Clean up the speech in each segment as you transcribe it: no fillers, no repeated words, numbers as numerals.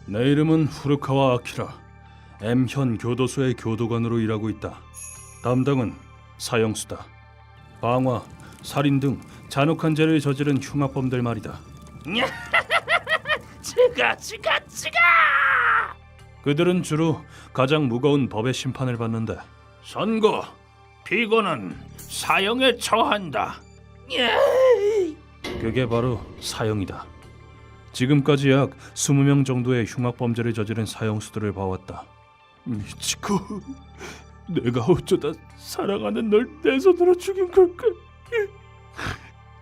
내 이름은 후르카와 아키라. M현 교도소의 교도관으로 일하고 있다. 담당은 사형수다. 방화, 살인 등 잔혹한 죄를 저지른 흉악범들 말이다. 치가! 그들은 주로 가장 무거운 법의 심판을 받는다. 선고, 피고는 사형에 처한다. 그게 바로 사형이다. 지금까지 약 20명 정도의 흉악범죄를 저지른 사형수들을 봐왔다. 미치코, 내가 어쩌다 사랑하는 널 내 손으로 죽인 걸까?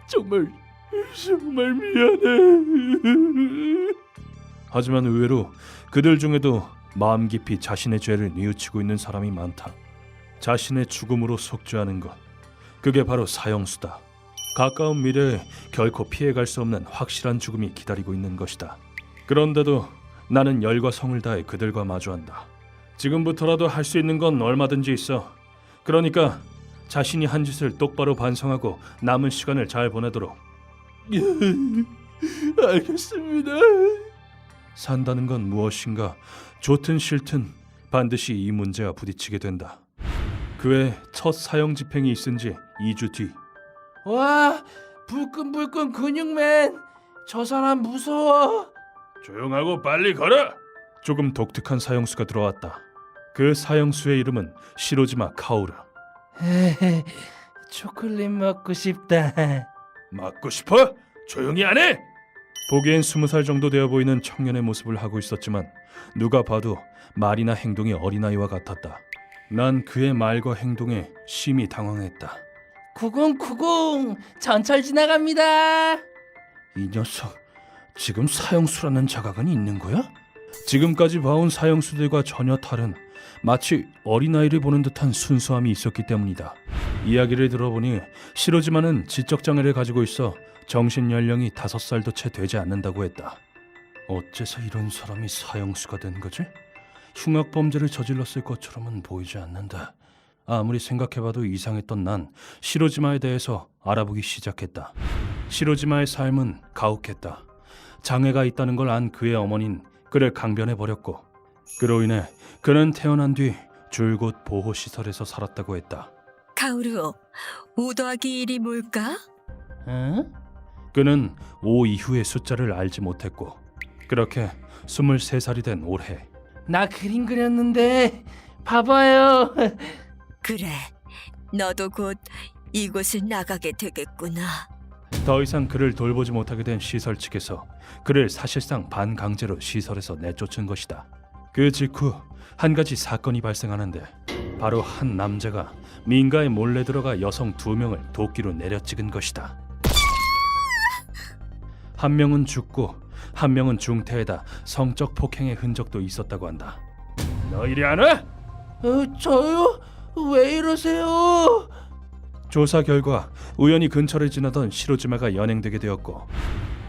정말 미안해. 하지만 의외로 그들 중에도 마음 깊이 자신의 죄를 뉘우치고 있는 사람이 많다. 자신의 죽음으로 속죄하는 것, 그게 바로 사형수다. 가까운 미래에 결코 피해갈 수 없는 확실한 죽음이 기다리고 있는 것이다. 그런데도 나는 열과 성을 다해 그들과 마주한다. 지금부터라도 할 수 있는 건 얼마든지 있어. 그러니까 자신이 한 짓을 똑바로 반성하고 남은 시간을 잘 보내도록. 알겠습니다. 산다는 건 무엇인가, 좋든 싫든 반드시 이 문제와 부딪히게 된다. 그의 첫 사형 집행이 있은 지 2주 뒤, 와, 불끈불끈 근육맨. 저 사람 무서워. 조용하고 빨리 걸어. 조금 독특한 사형수가 들어왔다. 그 사형수의 이름은 시로지마 카오루. 초콜릿 먹고 싶다. 맞고 싶어? 조용히 안 해? 보기엔 20살 정도 되어 보이는 청년의 모습을 하고 있었지만 누가 봐도 말이나 행동이 어린아이와 같았다. 난 그의 말과 행동에 심히 당황했다. 9090 전철 지나갑니다. 이 녀석, 지금 사형수라는 자각은 있는 거야? 지금까지 봐온 사형수들과 전혀 다른, 마치 어린아이를 보는 듯한 순수함이 있었기 때문이다. 이야기를 들어보니 시로지마는 지적장애를 가지고 있어 정신연령이 5살도 채 되지 않는다고 했다. 어째서 이런 사람이 사형수가 된 거지? 흉악범죄를 저질렀을 것처럼은 보이지 않는다. 아무리 생각해봐도 이상했던 난 시로지마에 대해서 알아보기 시작했다. 시로지마의 삶은 가혹했다. 장애가 있다는 걸 안 그의 어머니는 그를 강변해버렸고, 그로 인해 그는 태어난 뒤 줄곧 보호시설에서 살았다고 했다. 카오루, 5 더하기 1이 뭘까? 응? 그는 5 이후의 숫자를 알지 못했고, 그렇게 23살이 된 올해 나 그림 그렸는데 봐봐요. 그래, 너도 곧 이곳을 나가게 되겠구나. 더 이상 그를 돌보지 못하게 된 시설 측에서 그를 사실상 반강제로 시설에서 내쫓은 것이다. 그 직후 한 가지 사건이 발생하는데, 바로 한 남자가 민가에 몰래 들어가 여성 2명을 도끼로 내려찍은 것이다. 한 명은 죽고 한 명은 중태에다 성적 폭행의 흔적도 있었다고 한다. 너 이리 안 와? 저요? 왜 이러세요? 조사 결과 우연히 근처를 지나던 시로지마가 연행되게 되었고,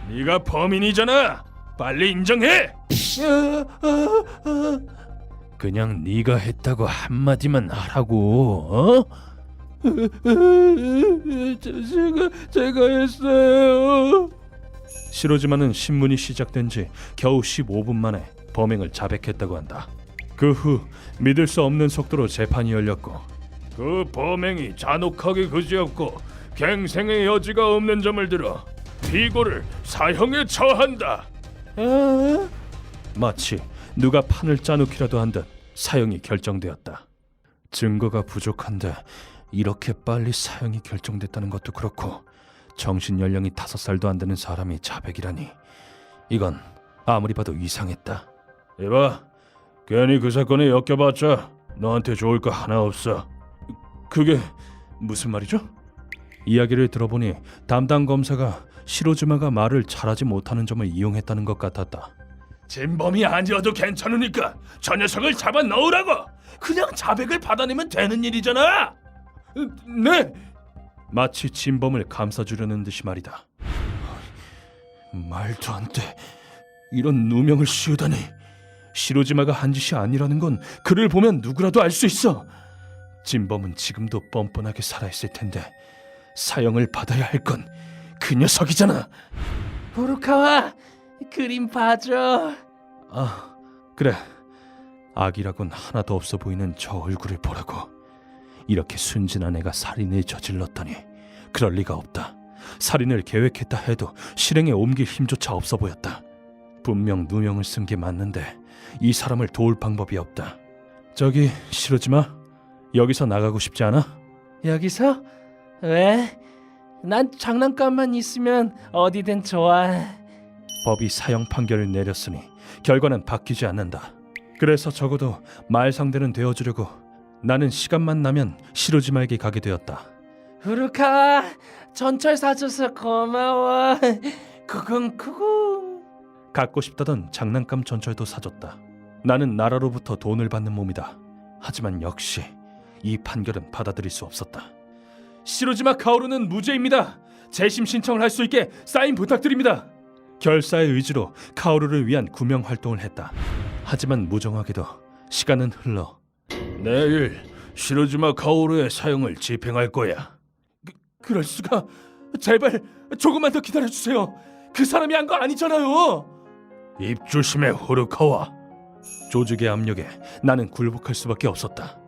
네가 범인이잖아. 빨리 인정해. 그냥 네가 했다고 한마디만 하라고, 어? 제가 했어요. 시로지마는 신문이 시작된 지 겨우 15분 만에 범행을 자백했다고 한다. 그 후 믿을 수 없는 속도로 재판이 열렸고, 그 범행이 잔혹하게 그지없고 갱생의 여지가 없는 점을 들어 피고를 사형에 처한다. 마치 누가 판을 짜놓기라도 한 듯 사형이 결정되었다. 증거가 부족한데 이렇게 빨리 사형이 결정됐다는 것도 그렇고, 정신연령이 5살도 안 되는 사람이 자백이라니, 이건 아무리 봐도 이상했다. 이봐, 괜히 그 사건에 엮여봤자 너한테 좋을 거 하나 없어. 그게 무슨 말이죠? 이야기를 들어보니 담당 검사가 시로지마가 말을 잘하지 못하는 점을 이용했다는 것 같았다. 진범이 아니어도 괜찮으니까 저 녀석을 잡아 넣으라고. 그냥 자백을 받아내면 되는 일이잖아. 네! 마치 진범을 감싸주려는 듯이 말이다. 말도 안 돼. 이런 누명을 씌우다니. 시로지마가 한 짓이 아니라는 건 그를 보면 누구라도 알 수 있어. 진범은 지금도 뻔뻔하게 살아있을 텐데 사형을 받아야 할 건 그 녀석이잖아. 보루카와 그림 봐줘. 아, 그래. 악이라곤 하나도 없어 보이는 저 얼굴을 보라고. 이렇게 순진한 애가 살인을 저질렀다니 그럴 리가 없다. 살인을 계획했다 해도 실행에 옮길 힘조차 없어 보였다. 분명 누명을 쓴 게 맞는데 이 사람을 도울 방법이 없다. 저기 시로지마, 여기서 나가고 싶지 않아? 여기서? 왜? 난 장난감만 있으면 어디든 좋아. 법이 사형 판결을 내렸으니 결과는 바뀌지 않는다. 그래서 적어도 말 상대는 되어주려고 나는 시간만 나면 시로지마에게 가게 되었다. 후루카와, 전철 사줘서 고마워. 크궁. 갖고 싶다던 장난감 전철도 사줬다. 나는 나라로부터 돈을 받는 몸이다. 하지만 역시 이 판결은 받아들일 수 없었다. 시로지마 카오루는 무죄입니다. 재심 신청을 할 수 있게 사인 부탁드립니다. 결사의 의지로 카오루를 위한 구명 활동을 했다. 하지만 무정하게도 시간은 흘러 내일 시로지마 카오루의 사형을 집행할 거야. 그럴 수가. 제발 조금만 더 기다려주세요. 그 사람이 한 거 아니잖아요. 입 조심해, 후루카와. 조직의 압력에 나는 굴복할 수밖에 없었다.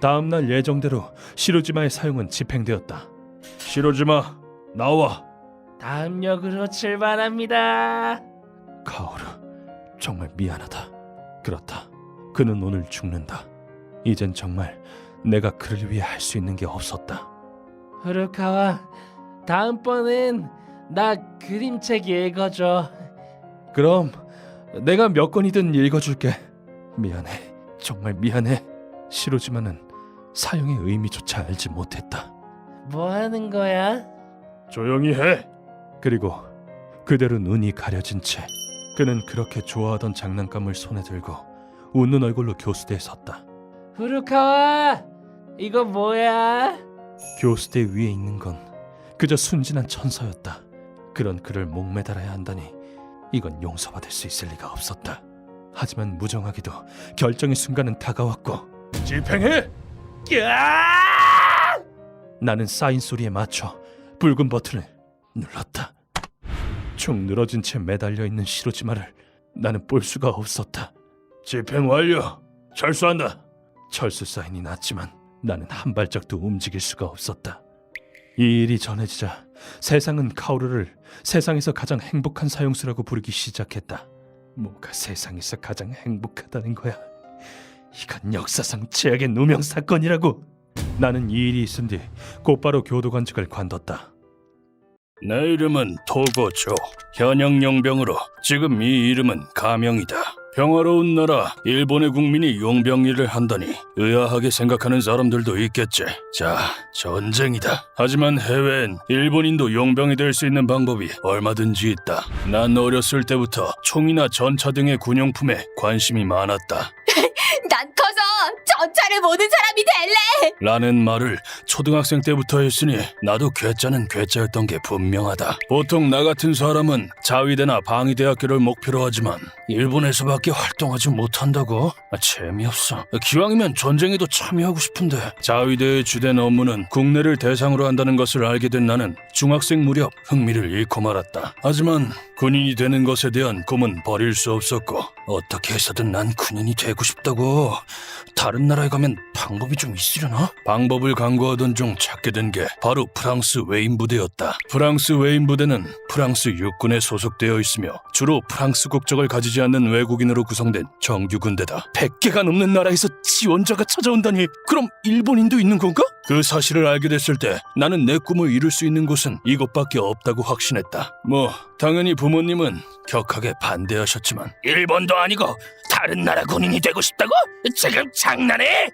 다음 날 예정대로 시로지마의 사형은 집행되었다. 시로지마, 나와. 다음 역으로 출발합니다. 카오루, 정말 미안하다. 그렇다. 그는 오늘 죽는다. 이젠 정말 내가 그를 위해 할 수 있는 게 없었다. 후루카와, 다음번엔 나 그림책 읽어줘. 그럼 내가 몇 권이든 읽어줄게. 미안해. 정말 미안해. 시로지마는 사형의 의미조차 알지 못했다. 뭐 하는 거야? 조용히 해. 그리고 그대로 눈이 가려진 채 그는 그렇게 좋아하던 장난감을 손에 들고 웃는 얼굴로 교수대에 섰다. 후루카와, 이거 뭐야? 교수대 위에 있는 건 그저 순진한 천사였다. 그런 그를 목매달아야 한다니 이건 용서받을 수 있을 리가 없었다. 하지만 무정하게도 결정의 순간은 다가왔고 집행해. 나는 사인 소리에 맞춰 붉은 버튼을 눌렀다. 축 늘어진 채 매달려 있는 시로지마를 나는 볼 수가 없었다. 집행 완료. 철수한다. 철수 사인이 났지만 나는 한 발짝도 움직일 수가 없었다. 이 일이 전해지자 세상은 카오루를 세상에서 가장 행복한 사형수라고 부르기 시작했다. 뭐가 세상에서 가장 행복하다는 거야. 이건 역사상 최악의 누명 사건이라고. 나는 이 일이 있은 뒤 곧바로 교도관직을 관뒀다. 내 이름은 토고조. 현역 용병으로 지금 이 이름은 가명이다. 평화로운 나라 일본의 국민이 용병 일을 한다니 의아하게 생각하는 사람들도 있겠지. 자, 전쟁이다. 하지만 해외엔 일본인도 용병이 될 수 있는 방법이 얼마든지 있다. 난 어렸을 때부터 총이나 전차 등의 군용품에 관심이 많았다. 난 커서 전차를 모는 사람이 될래. 라는 말을 초등학생 때부터 했으니 나도 괴짜는 괴짜였던 게 분명하다. 보통 나 같은 사람은 자위대나 방위대학교를 목표로 하지만 일본에서밖에 활동하지 못한다고? 재미없어. 기왕이면 전쟁에도 참여하고 싶은데. 자위대의 주된 업무는 국내를 대상으로 한다는 것을 알게 된 나는 중학생 무렵 흥미를 잃고 말았다. 하지만 군인이 되는 것에 대한 꿈은 버릴 수 없었고 어떻게 해서든 난 군인이 되고 싶다고. 다른 나라에 가면 방법이 좀 있으려나? 방법을 강구하던 중 찾게 된 게 바로 프랑스 외인 부대였다. 프랑스 외인 부대는 프랑스 육군에 소속되어 있으며 주로 프랑스 국적을 가지지 않는 외국인으로 구성된 정규 군대다. 100개가 넘는 나라에서 지원자가 찾아온다니. 그럼 일본인도 있는 건가? 그 사실을 알게 됐을 때 나는 내 꿈을 이룰 수 있는 곳은 이곳밖에 없다고 확신했다. 뭐 당연히 부모님은 격하게 반대하셨지만 일본도 아니고 다른 나라 군인이 되고 싶다고? 지금 장난해?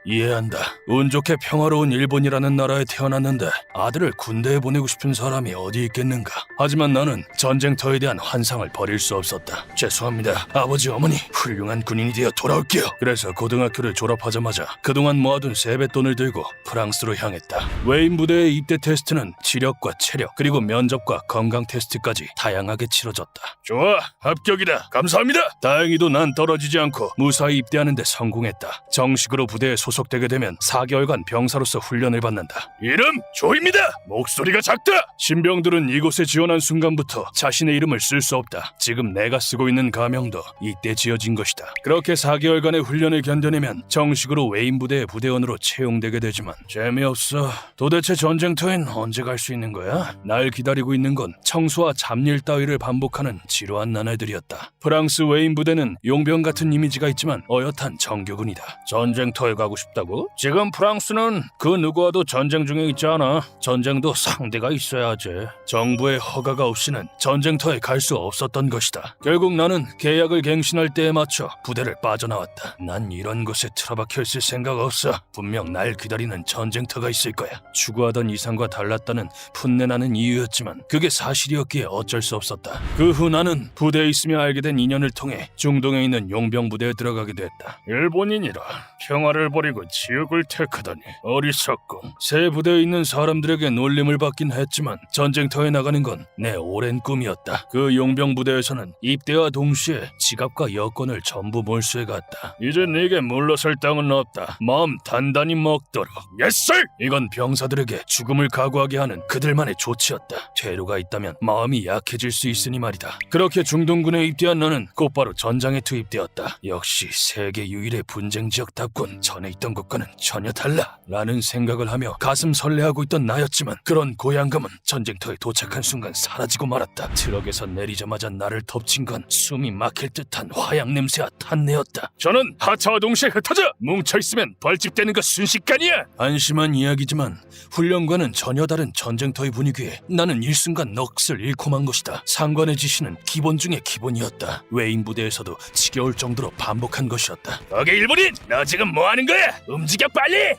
이해한다. 운 좋게 평화로운 일본이라는 나라에 태어났는데 아들을 군대에 보내고 싶은 사람이 어디 있겠는가. 하지만 나는 전쟁터에 대한 환상을 버릴 수 없었다. 죄송합니다. 아버지 어머니, 훌륭한 군인이 되어 돌아올게요. 그래서 고등학교를 졸업하자마자 그동안 모아둔 세뱃돈을 들고 프랑스로 향했다. 외인 부대의 입대 테스트는 지력과 체력 그리고 면접과 건강 테스트까지 다양하게 치러졌다. 좋아, 합격이다. 감사합니다. 다행히도 난 떨어지지 않고 무사히 입대하는 데 성공했다. 정식으로 부대에 소속되게 되면 4개월간 병사로서 훈련을 받는다. 이름 조입니다. 목소리가 작다. 신병들은 이곳에 지원한 순간부터 자신의 이름을 쓸 수 없다. 지금 내가 쓰고 있는 가명도 이때 지어진 것이다. 그렇게 4개월간의 훈련을 견뎌내면 정식으로 외인 부대의 부대원으로 채용되게 되지만 재미없어. 도대체 전쟁터엔 언제 갈 수 있는 거야? 날 기다리고 있는 건 청소와 잡일 따위를 반복하는 지루한 나날들이었다. 프랑스 외인 부대는 용병 같은 이미지가 있지만 어엿한 정규군이다. 전쟁터에 가고 싶다고? 지금 프랑스는 그 누구와도 전쟁 중에 있지 않아. 전쟁도 상대가 있어야지. 정부의 허가가 없이는 전쟁터에 갈 수 없었던 것이다. 결국 나는 계약을 갱신할 때에 맞춰 부대를 빠져나왔다. 난 이런 곳에 틀어박혀 있을 생각 없어. 분명 날 기다리는 전쟁터가 있을 거야. 추구하던 이상과 달랐다는 풋내나는 이유였지만 그게 사실이었기에 어쩔 수 없었다. 그 후 나는 부대에 있으며 알게 된 인연을 통해 중동에 있는 용병 부대에 들어가게 됐다. 일본인이라 평화를 버리고 지역을 택하다니 어리석고. 새 부대에 있는 사람들에게 놀림을 받긴 했지만 전쟁터에 나가는 건 내 오랜 꿈이었다. 그 용병 부대에서는 입대와 동시에 지갑과 여권을 전부 몰수해갔다. 이제 네게 물러설 땅은 없다. 마음 단단히 먹도록. 예스! 이건 병사들에게 죽음을 각오하게 하는 그들만의 조치였다. 퇴로가 있다면 마음이 약해질 수 있으니 말이다. 그렇게 중동군에 입대한 너는 곧바로 전장에 투입되었다. 역시 세계 유일의 분쟁 지역답군 전에 있던 것과는 전혀 달라 라는 생각을 하며 가슴 설레하고 있던 나였지만 그런 고향감은 전쟁터에 도착한 순간 사라지고 말았다. 트럭에서 내리자마자 나를 덮친 건 숨이 막힐 듯한 화약 냄새와 탄내였다. 저는 하차와 동시에 흩어져! 뭉쳐있으면 벌집되는 거 순식간이야! 안심한 이야기지만 훈련과는 전혀 다른 전쟁터의 분위기에 나는 일순간 넋을 잃고 만 것이다. 상관의 지시는 기본 중에 기본이었다. 외인 부대에서도 지겨울 정도로 반복한 것이었다. 거기 일본인! 너 지금 뭐하는 거야? 움직여 빨리!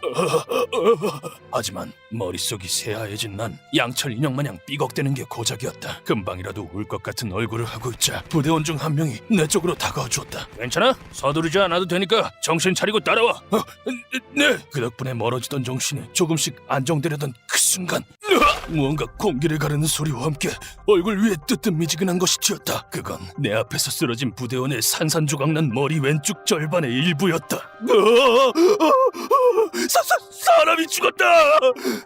하지만 머릿속이 새하얘진 난 양철 인형 마냥 삐걱대는 게 고작이었다. 금방이라도 울 것 같은 얼굴을 하고 있자 부대원 중 한 명이 내 쪽으로 다가와 주었다. 괜찮아? 서두르지 않아도 되니까 정신 차리고 따라와. 네. 그 덕분에 멀어지던 정신이 조금씩 안정되려던 그 순간 무언가 공기를 가르는 소리와 함께 얼굴 위에 뜨뜻미지근한 것이 튀었다. 그건 내 앞에서 쓰러진 부대원의 산산조각난 머리 왼쪽 절반의 일부였다. 사람이 죽었다!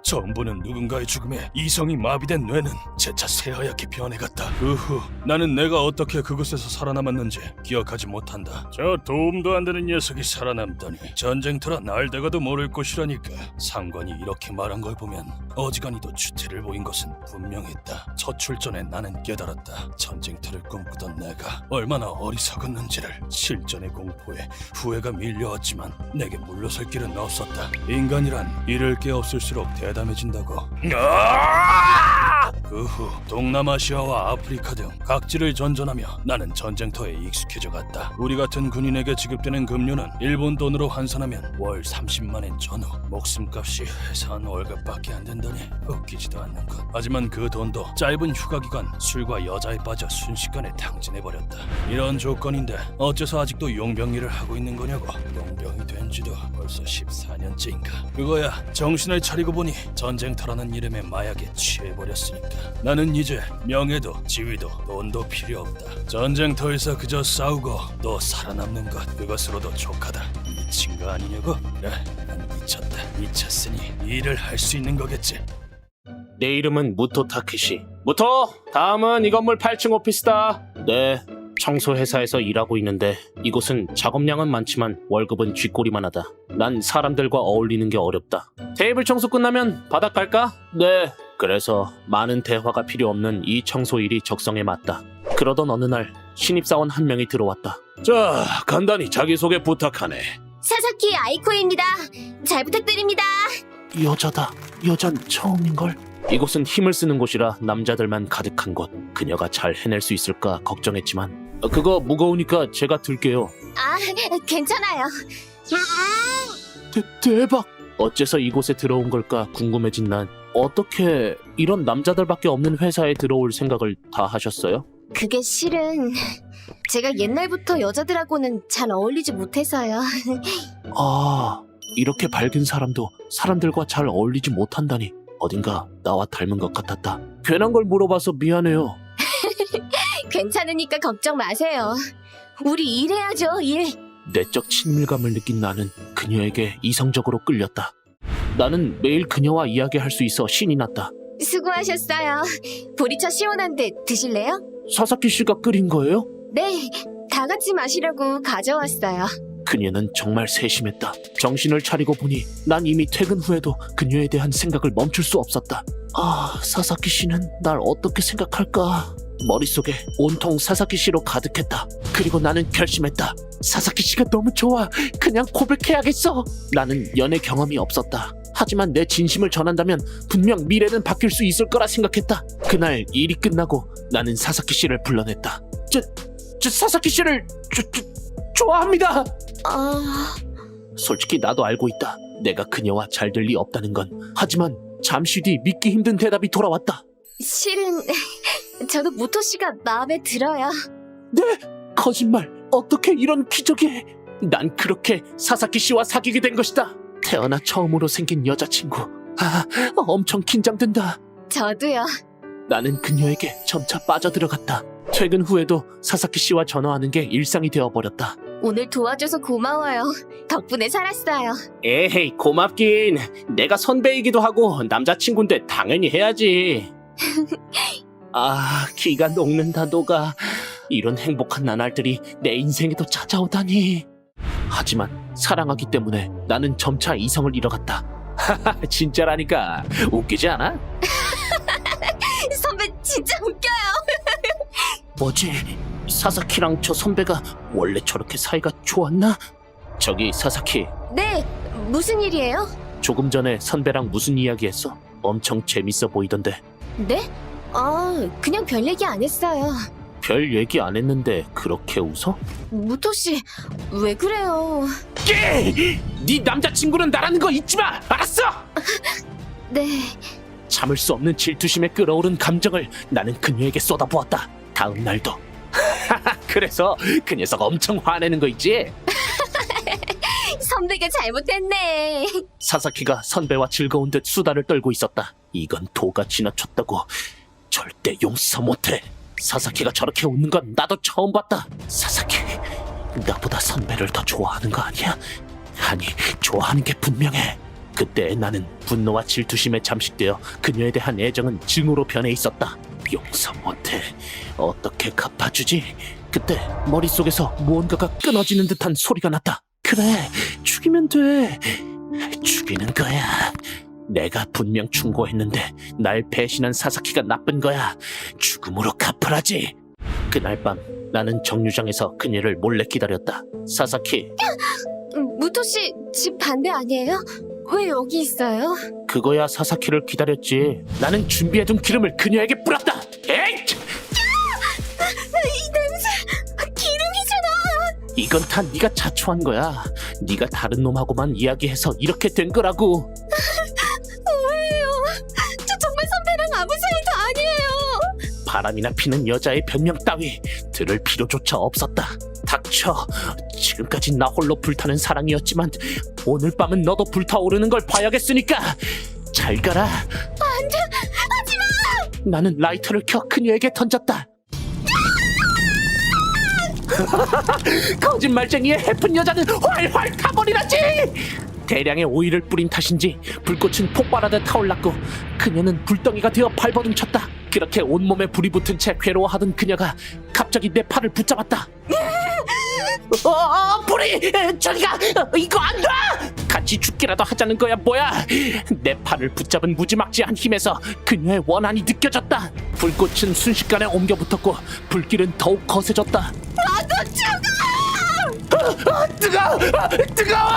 처음 보는 누군가의 죽음에 이성이 마비된 뇌는 재차 새하얗게 변해갔다. 그 후 나는 내가 어떻게 그곳에서 살아남았는지 기억하지 못한다. 저 도움도 안 되는 녀석이 살아남다니. 전쟁터라 날다가도 모를 곳이라니까. 상관이 이렇게 말한 걸 보면 어지간히도 추태를 보인 것은 분명했다. 첫 출전에 나는 깨달았다. 전쟁터를 꿈꾸던 내가 얼마나 어리석었는지를. 실전의 공포에 후회가 밀려왔지만 내게 물러설 길은 없었다. 인간이란 잃을 게 없을수록 대담해진다고. 그 후 동남아시아와 아프리카 등 각지를 전전하며 나는 전쟁터에 익숙해져 갔다. 우리 같은 군인에게 지급되는 급료는 일본 돈으로 환산하면 월 30만엔 전후. 목숨값이 회사한 월급밖에 안 된다니 웃기지도 않는 것. 하지만 그 돈도 짧은 휴가 기간 술과 여자에 빠져 순식간에 탕진해버렸다. 이런 조건인데 어째서 아직도 용병 일을 하고 있는 거냐고. 용병이 된 지도 벌써 14년째인가. 그거야 정신을 차리고 보니 전쟁터라는 이름의 마약에 취해버렸으니까. 나는 이제 명예도 지위도 돈도 필요 없다. 전쟁터에서 그저 싸우고 또 살아남는 것, 그것으로도 족하다. 미친 거 아니냐고? 그래, 난 미쳤다. 미쳤으니 일을 할 수 있는 거겠지. 내 이름은 무토 타케시. 무토! 다음은 이 건물 8층 오피스다. 네, 청소회사에서 일하고 있는데 이곳은 작업량은 많지만 월급은 쥐꼬리만 하다. 난 사람들과 어울리는 게 어렵다. 테이블 청소 끝나면 바닥 갈까? 네. 그래서 많은 대화가 필요 없는 이 청소 일이 적성에 맞다. 그러던 어느 날 신입사원 한 명이 들어왔다. 자, 간단히 자기소개 부탁하네. 사사키 아이코입니다. 잘 부탁드립니다. 여자다. 여잔 처음인걸? 이곳은 힘을 쓰는 곳이라 남자들만 가득한 곳. 그녀가 잘 해낼 수 있을까 걱정했지만 그거 무거우니까 제가 들게요. 아, 괜찮아요. 대박! 어째서 이곳에 들어온 걸까 궁금해진 난 어떻게 이런 남자들밖에 없는 회사에 들어올 생각을 다 하셨어요? 그게 실은 제가 옛날부터 여자들하고는 잘 어울리지 못해서요. 아, 이렇게 밝은 사람도 사람들과 잘 어울리지 못한다니 어딘가 나와 닮은 것 같았다. 괜한 걸 물어봐서 미안해요. 괜찮으니까 걱정 마세요. 우리 일해야죠, 일. 내적 친밀감을 느낀 나는 그녀에게 이성적으로 끌렸다. 나는 매일 그녀와 이야기할 수 있어 신이 났다. 수고하셨어요. 보리차 시원한데 드실래요? 사사키 씨가 끓인 거예요? 네, 다 같이 마시려고 가져왔어요. 그녀는 정말 세심했다. 정신을 차리고 보니 난 이미 퇴근 후에도 그녀에 대한 생각을 멈출 수 없었다. 아, 사사키 씨는 날 어떻게 생각할까? 머릿속에 온통 사사키 씨로 가득했다. 그리고 나는 결심했다. 사사키 씨가 너무 좋아. 그냥 고백해야겠어. 나는 연애 경험이 없었다. 하지만 내 진심을 전한다면 분명 미래는 바뀔 수 있을 거라 생각했다. 그날 일이 끝나고 나는 사사키 씨를 불러냈다. 저 사사키 씨를 좋아합니다. 솔직히 나도 알고 있다. 내가 그녀와 잘 될 리 없다는 건. 하지만 잠시 뒤 믿기 힘든 대답이 돌아왔다. 실은 저도 무토 씨가 마음에 들어요. 거짓말. 어떻게 이런 기적이. 난 그렇게 사사키 씨와 사귀게 된 것이다. 태어나 처음으로 생긴 여자친구. 아, 엄청 긴장된다. 저도요. 나는 그녀에게 점차 빠져들어갔다. 퇴근 후에도 사사키 씨와 전화하는 게 일상이 되어버렸다. 오늘 도와줘서 고마워요. 덕분에 살았어요. 에헤이, 고맙긴. 내가 선배이기도 하고 남자친구인데 당연히 해야지. 아, 기가 녹는다 녹아. 이런 행복한 나날들이 내 인생에도 찾아오다니. 하지만 사랑하기 때문에 나는 점차 이성을 잃어갔다. 하하, 진짜라니까. 웃기지 않아? 선배 진짜 웃겨요. 뭐지? 사사키랑 저 선배가 원래 저렇게 사이가 좋았나? 저기 사사키, 네, 무슨 일이에요? 조금 전에 선배랑 무슨 이야기 했어? 엄청 재밌어 보이던데. 네? 그냥 별 얘기 안 했어요. 별 얘기 안 했는데 그렇게 웃어? 무토 씨, 왜 그래요? 네 남자친구는 나라는 거 잊지 마! 알았어? 네, 참을 수 없는 질투심에 끓어오른 감정을 나는 그녀에게 쏟아부었다. 다음 날도. 그래서 그 녀석 엄청 화내는 거 있지? 선배가 잘못했네. 사사키가 선배와 즐거운 듯 수다를 떨고 있었다. 이건 도가 지나쳤다고. 절대 용서 못해. 사사키가 저렇게 웃는 건 나도 처음 봤다. 사사키, 나보다 선배를 더 좋아하는 거 아니야? 아니, 좋아하는 게 분명해. 그때 나는 분노와 질투심에 잠식되어 그녀에 대한 애정은 증오로 변해 있었다. 용서 못해. 어떻게 갚아주지? 그때 머릿속에서 무언가가 끊어지는 듯한 소리가 났다. 그래, 죽이면 돼. 죽이는 거야. 내가 분명 충고했는데 날 배신한 사사키가 나쁜 거야. 죽음으로 갚으라지. 그날 밤 나는 정류장에서 그녀를 몰래 기다렸다. 사사키, 무토 씨 집 반대 아니에요? 왜 여기 있어요? 그거야 사사키를 기다렸지. 나는 준비해둔 기름을 그녀에게 뿌렸다. 에이! 이 냄새, 기름이잖아. 이건 다 네가 자초한 거야. 네가 다른 놈하고만 이야기해서 이렇게 된 거라고. 왜요? 저 정말 선배랑 아무 사이도 아니에요. 바람이나 피는 여자의 변명 따위 들을 필요조차 없었다. 닥쳐. 지금까지 나 홀로 불타는 사랑이었지만 오늘 밤은 너도 불타오르는 걸 봐야겠으니까 잘 가라. 안돼, 하지마. 나는 라이터를 켜 그녀에게 던졌다. 거짓말쟁이의 해픈 여자는 활활 타버리라지. 대량의 오일을 뿌린 탓인지 불꽃은 폭발하듯 타올랐고 그녀는 불덩이가 되어 발버둥쳤다. 그렇게 온몸에 불이 붙은 채 괴로워하던 그녀가 갑자기 내 팔을 붙잡았다. 불이! 저리가! 이거 안 돼! 같이 죽기라도 하자는 거야 뭐야? 내 팔을 붙잡은 무지막지한 힘에서 그녀의 원한이 느껴졌다. 불꽃은 순식간에 옮겨 붙었고 불길은 더욱 거세졌다. 나도 죽어! 뜨거워!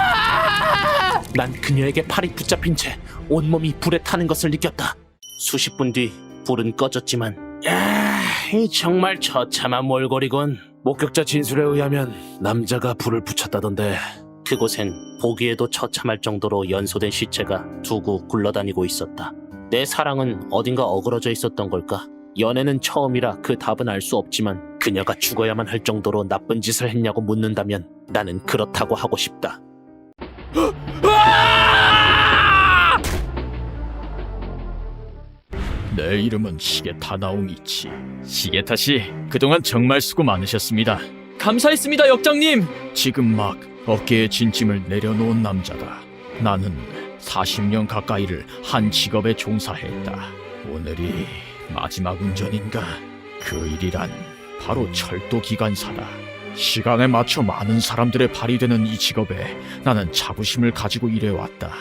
난 그녀에게 팔이 붙잡힌 채 온몸이 불에 타는 것을 느꼈다. 수십 분 뒤 불은 꺼졌지만 정말 처참한 몰골이군. 목격자 진술에 의하면 남자가 불을 붙였다던데 그곳엔 보기에도 처참할 정도로 연소된 시체가 두고 굴러다니고 있었다. 내 사랑은 어딘가 어그러져 있었던 걸까? 연애는 처음이라 그 답은 알 수 없지만 그녀가 죽어야만 할 정도로 나쁜 짓을 했냐고 묻는다면 나는 그렇다고 하고 싶다. 내 이름은 시게타 나옹이치. 시게타 씨, 그동안 정말 수고 많으셨습니다. 감사했습니다, 역장님. 지금 막 어깨에 진짐을 내려놓은 남자다. 나는 40년 가까이를 한 직업에 종사했다. 오늘이 마지막 운전인가? 그 일이란 바로 철도 기관사다. 시간에 맞춰 많은 사람들의 발휘되는 이 직업에 나는 자부심을 가지고 일해왔다.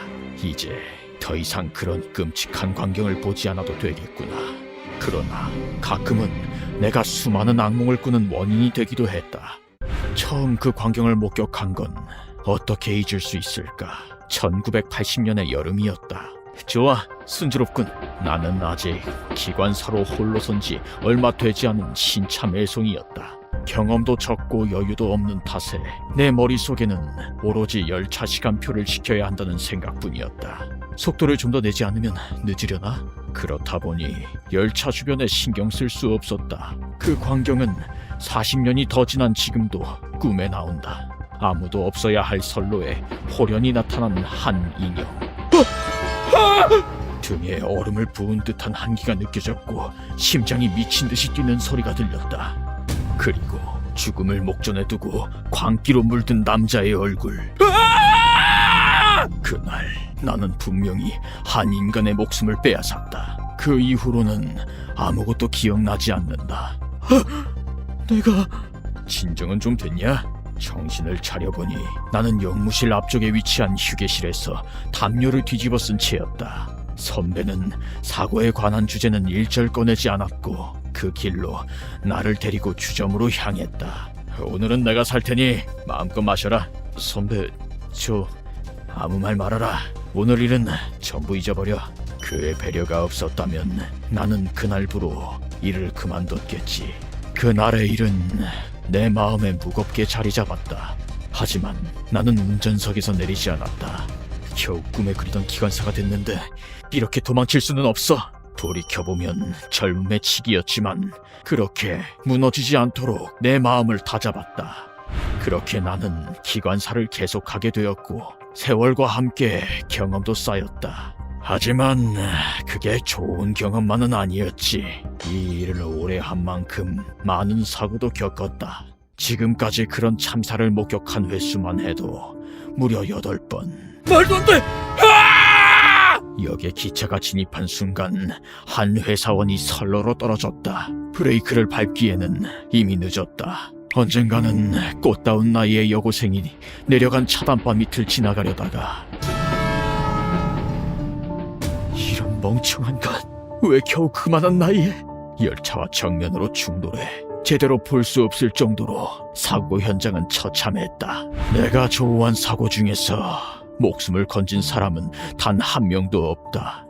이제 더 이상 그런 끔찍한 광경을 보지 않아도 되겠구나. 그러나 가끔은 내가 수많은 악몽을 꾸는 원인이 되기도 했다. 처음 그 광경을 목격한 건 어떻게 잊을 수 있을까? 1980년의 여름이었다. 좋아, 순조롭군. 나는 아직 기관사로 홀로 선 지 얼마 되지 않은 신차 매송이었다. 경험도 적고 여유도 없는 탓에 내 머릿속에는 오로지 열차 시간표를 지켜야 한다는 생각뿐이었다. 속도를 좀 더 내지 않으면 늦으려나? 그렇다 보니 열차 주변에 신경 쓸 수 없었다. 그 광경은 40년이 더 지난 지금도 꿈에 나온다. 아무도 없어야 할 선로에 호련히 나타난 한 인형. 등에 얼음을 부은 듯한 한기가 느껴졌고 심장이 미친 듯이 뛰는 소리가 들렸다. 그리고 죽음을 목전에 두고 광기로 물든 남자의 얼굴. 그날 나는 분명히 한 인간의 목숨을 빼앗았다. 그 이후로는 아무것도 기억나지 않는다. 내가 진정은 좀 됐냐? 정신을 차려보니 나는 영무실 앞쪽에 위치한 휴게실에서 담요를 뒤집어 쓴 채였다. 선배는 사고에 관한 주제는 일절 꺼내지 않았고 그 길로 나를 데리고 주점으로 향했다. 오늘은 내가 살 테니 마음껏 마셔라. 선배, 저 아무 말 말아라. 오늘 일은 전부 잊어버려. 그의 배려가 없었다면 나는 그날부로 일을 그만뒀겠지. 그날의 일은 내 마음에 무겁게 자리 잡았다. 하지만 나는 운전석에서 내리지 않았다. 겨우 꿈에 그리던 기관사가 됐는데 이렇게 도망칠 수는 없어. 돌이켜보면 젊음의 치기였지만 그렇게 무너지지 않도록 내 마음을 다잡았다. 그렇게 나는 기관사를 계속하게 되었고 세월과 함께 경험도 쌓였다. 하지만 그게 좋은 경험만은 아니었지. 이 일을 오래 한 만큼 많은 사고도 겪었다. 지금까지 그런 참사를 목격한 횟수만 해도 무려 8번. 말도 안 돼! 역에 기차가 진입한 순간 한 회사원이 선로로 떨어졌다. 브레이크를 밟기에는 이미 늦었다. 언젠가는 꽃다운 나이의 여고생이 내려간 차단바 밑을 지나가려다가 이런 멍청한 것, 왜 겨우 그만한 나이에 열차와 정면으로 충돌해 제대로 볼 수 없을 정도로 사고 현장은 처참했다. 내가 조우한 사고 중에서 목숨을 건진 사람은 단 한 명도 없다.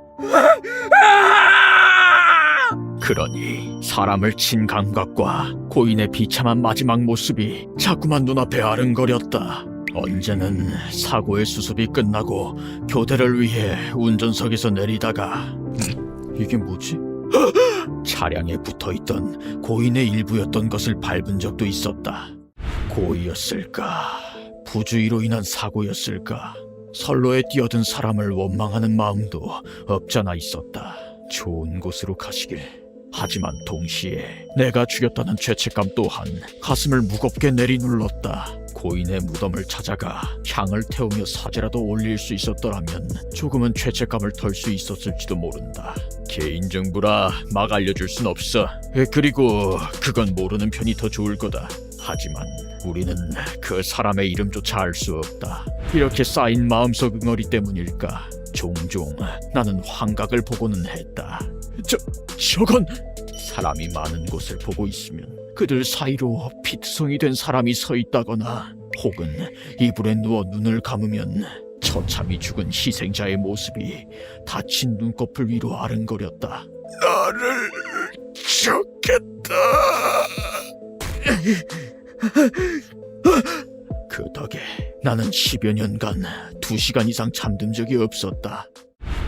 그러니 사람을 친 감각과 고인의 비참한 마지막 모습이 자꾸만 눈앞에 아른거렸다. 언제는 사고의 수습이 끝나고 교대를 위해 운전석에서 내리다가 이게 뭐지? 차량에 붙어있던 고인의 일부였던 것을 밟은 적도 있었다. 고의였을까? 부주의로 인한 사고였을까? 선로에 뛰어든 사람을 원망하는 마음도 없잖아 있었다. 좋은 곳으로 가시길. 하지만 동시에 내가 죽였다는 죄책감 또한 가슴을 무겁게 내리눌렀다. 고인의 무덤을 찾아가 향을 태우며 사제라도 올릴 수 있었더라면 조금은 죄책감을 덜 수 있었을지도 모른다. 개인정보라 막 알려줄 순 없어. 그리고 그건 모르는 편이 더 좋을 거다. 하지만 우리는 그 사람의 이름조차 알 수 없다. 이렇게 쌓인 마음속 응어리 때문일까? 종종 나는 환각을 보고는 했다. 저건 사람이 많은 곳을 보고 있으면 그들 사이로 피투성이 된 사람이 서 있다거나 혹은 이불에 누워 눈을 감으면 처참히 죽은 희생자의 모습이 다친 눈꺼풀 위로 아른거렸다. 나를 죽겠다. 그 덕에 나는 10여 년간 2시간 이상 잠든 적이 없었다.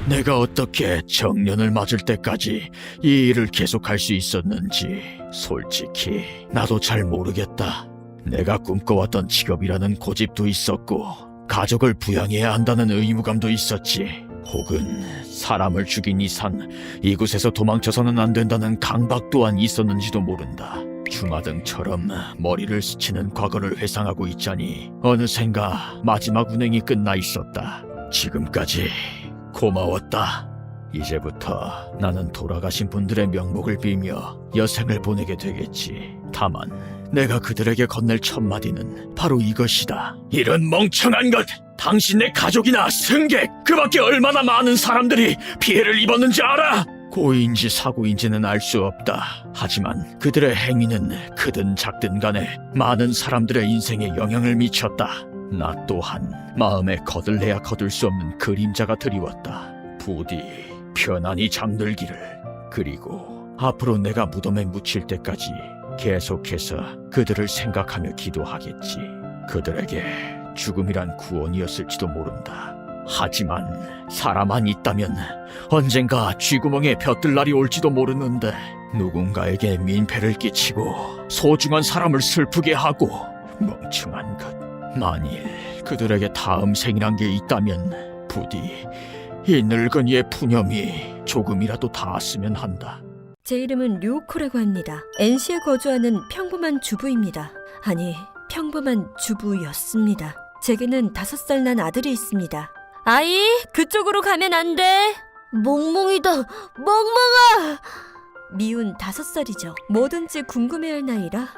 내가 어떻게 정년을 맞을 때까지 이 일을 계속할 수 있었는지 솔직히 나도 잘 모르겠다. 내가 꿈꿔왔던 직업이라는 고집도 있었고 가족을 부양해야 한다는 의무감도 있었지. 혹은 사람을 죽인 이상 이곳에서 도망쳐서는 안 된다는 강박 또한 있었는지도 모른다. 주마등처럼 머리를 스치는 과거를 회상하고 있자니 어느샌가 마지막 운행이 끝나 있었다. 지금까지 고마웠다. 이제부터 나는 돌아가신 분들의 명복을 빌며 여생을 보내게 되겠지. 다만 내가 그들에게 건넬 첫마디는 바로 이것이다. 이런 멍청한 것! 당신네 가족이나 승객, 그 밖에 얼마나 많은 사람들이 피해를 입었는지 알아? 고의인지 사고인지는 알 수 없다. 하지만 그들의 행위는 크든 작든 간에 많은 사람들의 인생에 영향을 미쳤다. 나 또한 마음에 거들래야 거둘 수 없는 그림자가 드리웠다. 부디 편안히 잠들기를. 그리고 앞으로 내가 무덤에 묻힐 때까지 계속해서 그들을 생각하며 기도하겠지. 그들에게 죽음이란 구원이었을지도 모른다. 하지만 사람만 있다면 언젠가 쥐구멍에 벼뜰 날이 올지도 모르는데, 누군가에게 민폐를 끼치고 소중한 사람을 슬프게 하고, 멍청한 것. 만일 그들에게 다음 생이란 게 있다면 부디 이 늙은이의 푸념이 조금이라도 닿았으면 한다. 제 이름은 류코라고 합니다. NC에 거주하는 평범한 주부입니다. 아니, 평범한 주부였습니다. 제게는 5살 난 아들이 있습니다. 아이, 그쪽으로 가면 안 돼. 멍멍이다, 멍멍아! 미운 5살이죠. 뭐든지 궁금해할 나이라.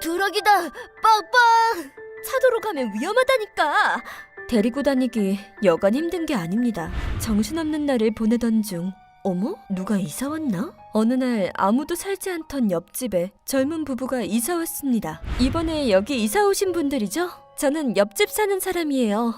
드럭이다, 빵빵! 차도로 가면 위험하다니까. 데리고 다니기 여간 힘든 게 아닙니다. 정신없는 날을 보내던 중, 어머? 누가 이사 왔나? 어느 날 아무도 살지 않던 옆집에 젊은 부부가 이사 왔습니다. 이번에 여기 이사 오신 분들이죠? 저는 옆집 사는 사람이에요.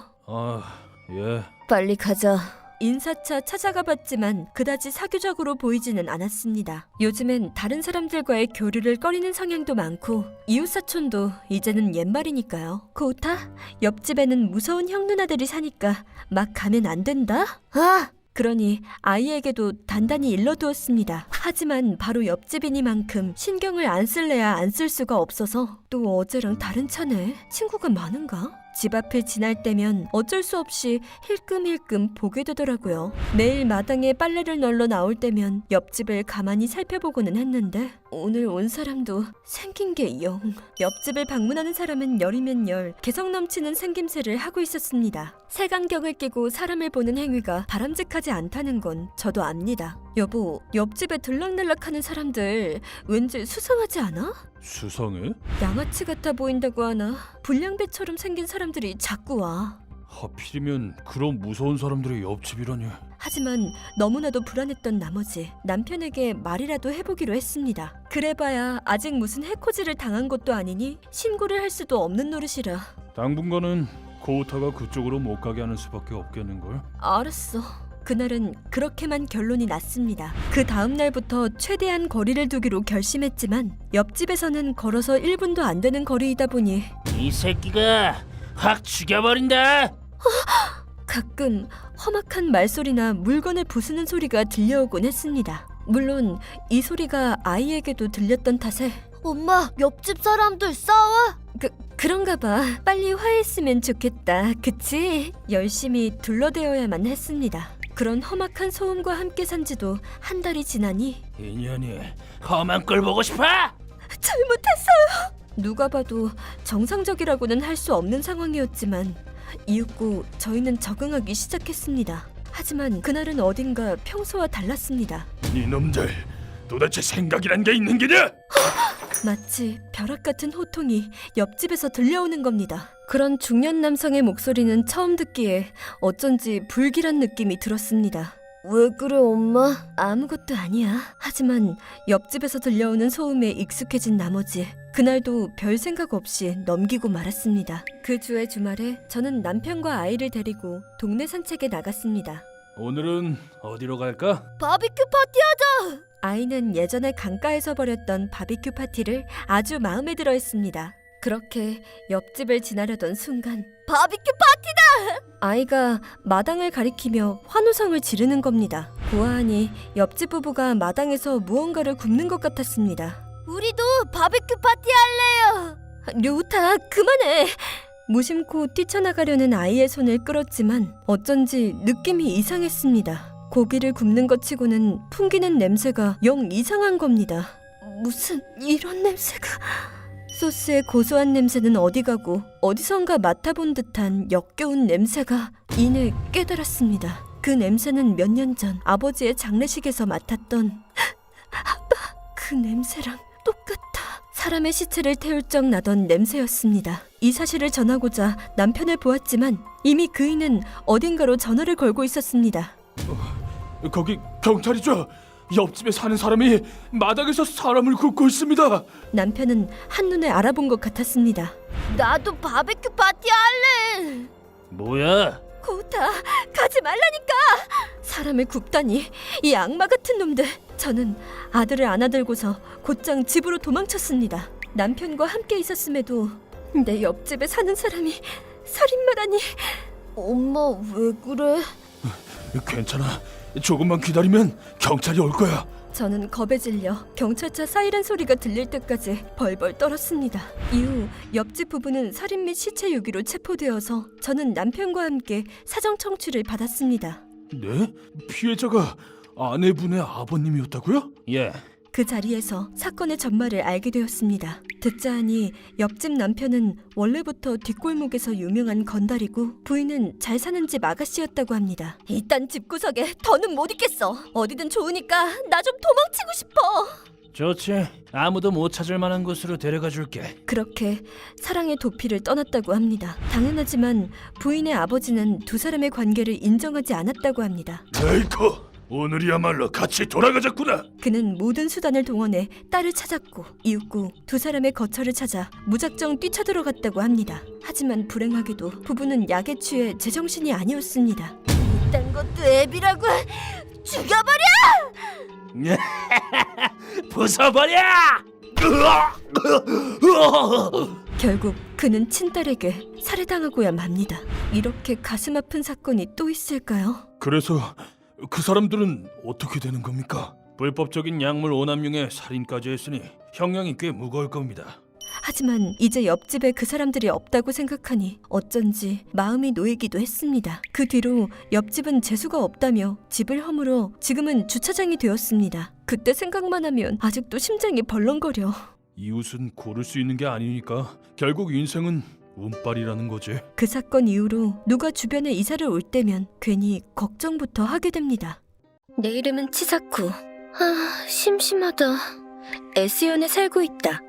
예. 빨리 가자. 인사차 찾아가 봤지만 그다지 사교적으로 보이지는 않았습니다. 요즘엔 다른 사람들과의 교류를 꺼리는 성향도 많고 이웃사촌도 이제는 옛말이니까요. 고우타, 옆집에는 무서운 형 누나들이 사니까 막 가면 안 된다? 아! 그러니 아이에게도 단단히 일러두었습니다. 하지만 바로 옆집이니만큼 신경을 안 쓸래야 안 쓸 수가 없어서, 또 어제랑 다른 차네. 친구가 많은가? 집 앞을 지날 때면 어쩔 수 없이 힐끔힐끔 보게 되더라고요. 매일 마당에 빨래를 널러 나올 때면 옆집을 가만히 살펴보고는 했는데, 오늘 온 사람도 생긴 게 영. 옆집을 방문하는 사람은 열이면 열, 개성 넘치는 생김새를 하고 있었습니다. 색안경을 끼고 사람을 보는 행위가 바람직하지 않다는 건 저도 압니다. 여보, 옆집에 들락날락하는 사람들 왠지 수상하지 않아? 수상해? 양아치 같아 보인다고 하나? 불량배처럼 생긴 사람들이 자꾸 와. 하필이면 그런 무서운 사람들이 옆집이라니. 하지만 너무나도 불안했던 나머지 남편에게 말이라도 해보기로 했습니다. 그래봐야 아직 무슨 해코지를 당한 것도 아니니 신고를 할 수도 없는 노릇이라. 당분간은 고우타가 그쪽으로 못 가게 하는 수밖에 없겠는걸? 알았어. 그날은 그렇게만 결론이 났습니다. 그 다음 날부터 최대한 거리를 두기로 결심했지만 옆집에서는 걸어서 1분도 안 되는 거리이다 보니 이 새끼가 확 죽여버린다. 가끔 험악한 말소리나 물건을 부수는 소리가 들려오곤 했습니다. 물론 이 소리가 아이에게도 들렸던 탓에 엄마, 옆집 사람들 싸워? 그런가 봐. 빨리 화해했으면 좋겠다. 그치? 열심히 둘러대어야만 했습니다. 그런 험악한 소음과 함께 산 지도 한 달이 지나니 인연이 험한 꼴 보고 싶어? 잘못했어요. 누가 봐도 정상적이라고는 할 수 없는 상황이었지만 이윽고 저희는 적응하기 시작했습니다. 하지만 그날은 어딘가 평소와 달랐습니다. 이놈들 도대체 생각이란 게 있는 게냐? 마치 벼락 같은 호통이 옆집에서 들려오는 겁니다. 그런 중년 남성의 목소리는 처음 듣기에 어쩐지 불길한 느낌이 들었습니다. 왜 그래, 엄마? 아무것도 아니야. 하지만 옆집에서 들려오는 소음에 익숙해진 나머지 그날도 별 생각 없이 넘기고 말았습니다. 그 주의 주말에 저는 남편과 아이를 데리고 동네 산책에 나갔습니다. 오늘은 어디로 갈까? 바비큐 파티하자! 아이는 예전에 강가에서 벌였던 바비큐 파티를 아주 마음에 들어 했습니다. 그렇게 옆집을 지나려던 순간 바비큐 파티다! 아이가 마당을 가리키며 환호성을 지르는 겁니다. 보아하니 옆집 부부가 마당에서 무언가를 굽는 것 같았습니다. 우리도 바비큐 파티 할래요! 류타, 그만해! 무심코 뛰쳐나가려는 아이의 손을 끌었지만 어쩐지 느낌이 이상했습니다. 고기를 굽는 것 치고는 풍기는 냄새가 영 이상한 겁니다. 무슨 이런 냄새가... 소스의 고소한 냄새는 어디 가고 어디선가 맡아본 듯한 역겨운 냄새가 이내 깨달았습니다. 그 냄새는 몇 년 전 아버지의 장례식에서 맡았던 아빠, 그 냄새랑 똑같아. 사람의 시체를 태울 적 나던 냄새였습니다. 이 사실을 전하고자 남편을 보았지만 이미 그이는 어딘가로 전화를 걸고 있었습니다. 거기 경찰이죠. 옆집에 사는 사람이 마당에서 사람을 굽고 있습니다. 남편은 한눈에 알아본 것 같았습니다. 나도 바베큐 파티 할래. 뭐야? 고우타, 가지 말라니까! 사람을 굽다니, 이 악마 같은 놈들. 저는 아들을 안아들고서 곧장 집으로 도망쳤습니다. 남편과 함께 있었음에도 내 옆집에 사는 사람이 살인마라니. 엄마 왜 그래? 괜찮아. 조금만 기다리면 경찰이 올 거야. 저는 겁에 질려 경찰차 사이렌 소리가 들릴 때까지 벌벌 떨었습니다. 이후 옆집 부부는 살인 및 시체 유기로 체포되어서 저는 남편과 함께 사정 청취를 받았습니다. 네? 피해자가 아내분의 아버님이었다고요? 예. 그 자리에서 사건의 전말을 알게 되었습니다. 듣자 하니 옆집 남편은 원래부터 뒷골목에서 유명한 건달이고 부인은 잘 사는 집 아가씨였다고 합니다. 이딴 집구석에 더는 못 있겠어. 어디든 좋으니까 나 좀 도망치고 싶어. 좋지. 아무도 못 찾을 만한 곳으로 데려가 줄게. 그렇게 사랑의 도피를 떠났다고 합니다. 당연하지만 부인의 아버지는 두 사람의 관계를 인정하지 않았다고 합니다. 에이코, 오늘이야말로 같이 돌아가자꾸나. 그는 모든 수단을 동원해 딸을 찾았고 이윽고 두 사람의 거처를 찾아 무작정 뛰쳐들어갔다고 합니다. 하지만 불행하게도 부부는 약에 취해 제정신이 아니었습니다. 이딴 것도 애비라고. 죽여버려! 부숴버려! 결국 그는 친딸에게 살해당하고야 맙니다. 이렇게 가슴 아픈 사건이 또 있을까요? 그래서 그 사람들은 어떻게 되는 겁니까? 불법적인 약물 오남용에 살인까지 했으니 형량이 꽤 무거울 겁니다. 하지만 이제 옆집에 그 사람들이 없다고 생각하니 어쩐지 마음이 놓이기도 했습니다. 그 뒤로 옆집은 재수가 없다며 집을 허물어 지금은 주차장이 되었습니다. 그때 생각만 하면 아직도 심장이 벌렁거려. 이웃은 고를 수 있는 게 아니니까 결국 인생은 운빨이라는 거지. 그 사건 이후로 누가 주변에 이사를 올 때면 괜히 걱정부터 하게 됩니다. 내 이름은 치사쿠. 심심하다. 에스연에 살고 있다.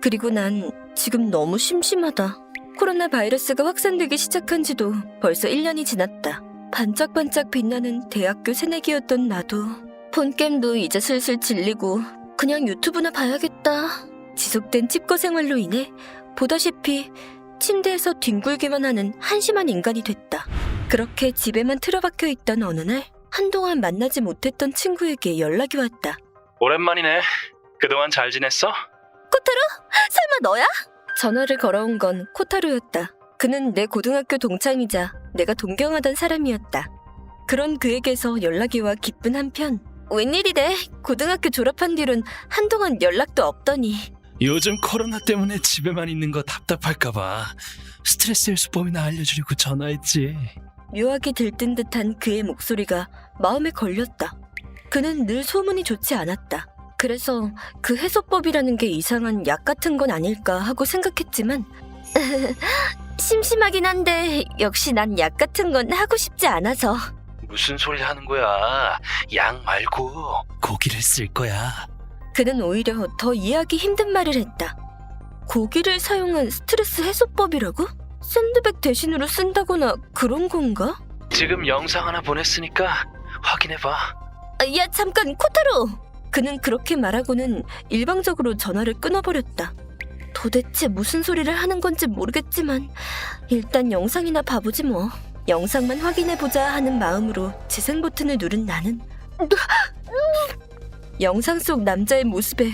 그리고 난 지금 너무 심심하다. 코로나 바이러스가 확산되기 시작한 지도 벌써 1년이 지났다. 반짝반짝 빛나는 대학교 새내기였던 나도 폰게임도 이제 슬슬 질리고 그냥 유튜브나 봐야겠다. 지속된 찝거 생활로 인해 보다시피 침대에서 뒹굴기만 하는 한심한 인간이 됐다. 그렇게 집에만 틀어박혀 있던 어느 날 한동안 만나지 못했던 친구에게 연락이 왔다. 오랜만이네. 그동안 잘 지냈어? 코타루? 설마 너야? 전화를 걸어온 건 코타루였다. 그는 내 고등학교 동창이자 내가 동경하던 사람이었다. 그런 그에게서 연락이 와 기쁜 한편 웬일이래? 고등학교 졸업한 뒤론 한동안 연락도 없더니. 요즘 코로나 때문에 집에만 있는 거 답답할까봐 스트레스 해소법이나 알려주려고 전화했지. 묘하게 들뜬 듯한 그의 목소리가 마음에 걸렸다. 그는 늘 소문이 좋지 않았다. 그래서 그 해소법이라는 게 이상한 약 같은 건 아닐까 하고 생각했지만 심심하긴 한데 역시 난 약 같은 건 하고 싶지 않아서. 무슨 소리 하는 거야? 약 말고 고기를 쓸 거야. 그는 오히려 더 이해하기 힘든 말을 했다. 고기를 사용한 스트레스 해소법이라고? 샌드백 대신으로 쓴다거나 그런 건가? 지금 영상 하나 보냈으니까 확인해봐. 야 잠깐 코타로! 그는 그렇게 말하고는 일방적으로 전화를 끊어버렸다. 도대체 무슨 소리를 하는 건지 모르겠지만 일단 영상이나 봐보지 뭐. 영상만 확인해보자 하는 마음으로 재생 버튼을 누른 나는 영상 속 남자의 모습에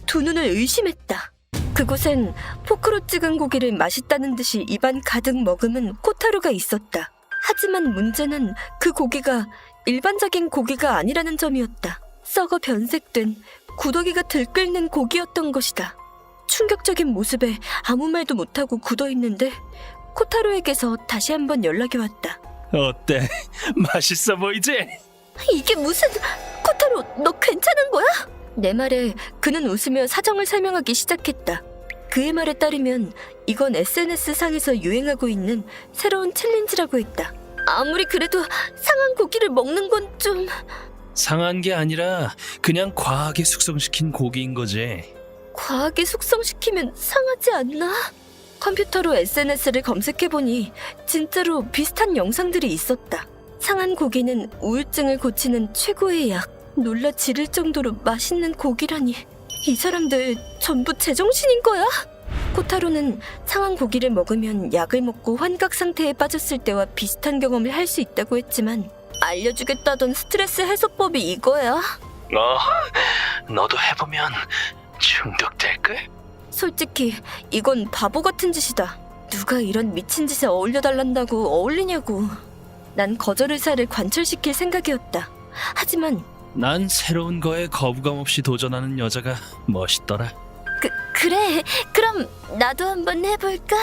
두 눈을 의심했다. 그곳엔 포크로 찍은 고기를 맛있다는 듯이 입안 가득 머금은 코타루가 있었다. 하지만 문제는 그 고기가 일반적인 고기가 아니라는 점이었다. 썩어 변색된 구더기가 들끓는 고기였던 것이다. 충격적인 모습에 아무 말도 못하고 굳어있는데 코타루에게서 다시 한번 연락이 왔다. 어때? 맛있어 보이지? 이게 무슨... 코타루, 너 괜찮은 거야? 내 말에 그는 웃으며 사정을 설명하기 시작했다. 그의 말에 따르면 이건 SNS상에서 유행하고 있는 새로운 챌린지라고 했다. 아무리 그래도 상한 고기를 먹는 건 좀... 상한 게 아니라 그냥 과하게 숙성시킨 고기인 거지. 과하게 숙성시키면 상하지 않나? 컴퓨터로 SNS를 검색해보니 진짜로 비슷한 영상들이 있었다. 상한 고기는 우울증을 고치는 최고의 약. 놀라 지를 정도로 맛있는 고기라니. 이 사람들 전부 제정신인 거야? 코타로는 상한 고기를 먹으면 약을 먹고 환각 상태에 빠졌을 때와 비슷한 경험을 할 수 있다고 했지만 알려주겠다던 스트레스 해소법이 이거야? 너도 해보면 중독될걸? 솔직히 이건 바보 같은 짓이다. 누가 이런 미친 짓에 어울려달란다고 어울리냐고. 난 거절 의사를 관철시킬 생각이었다. 하지만 난 새로운 거에 거부감 없이 도전하는 여자가 멋있더라. 그래, 그럼 나도 한번 해볼까?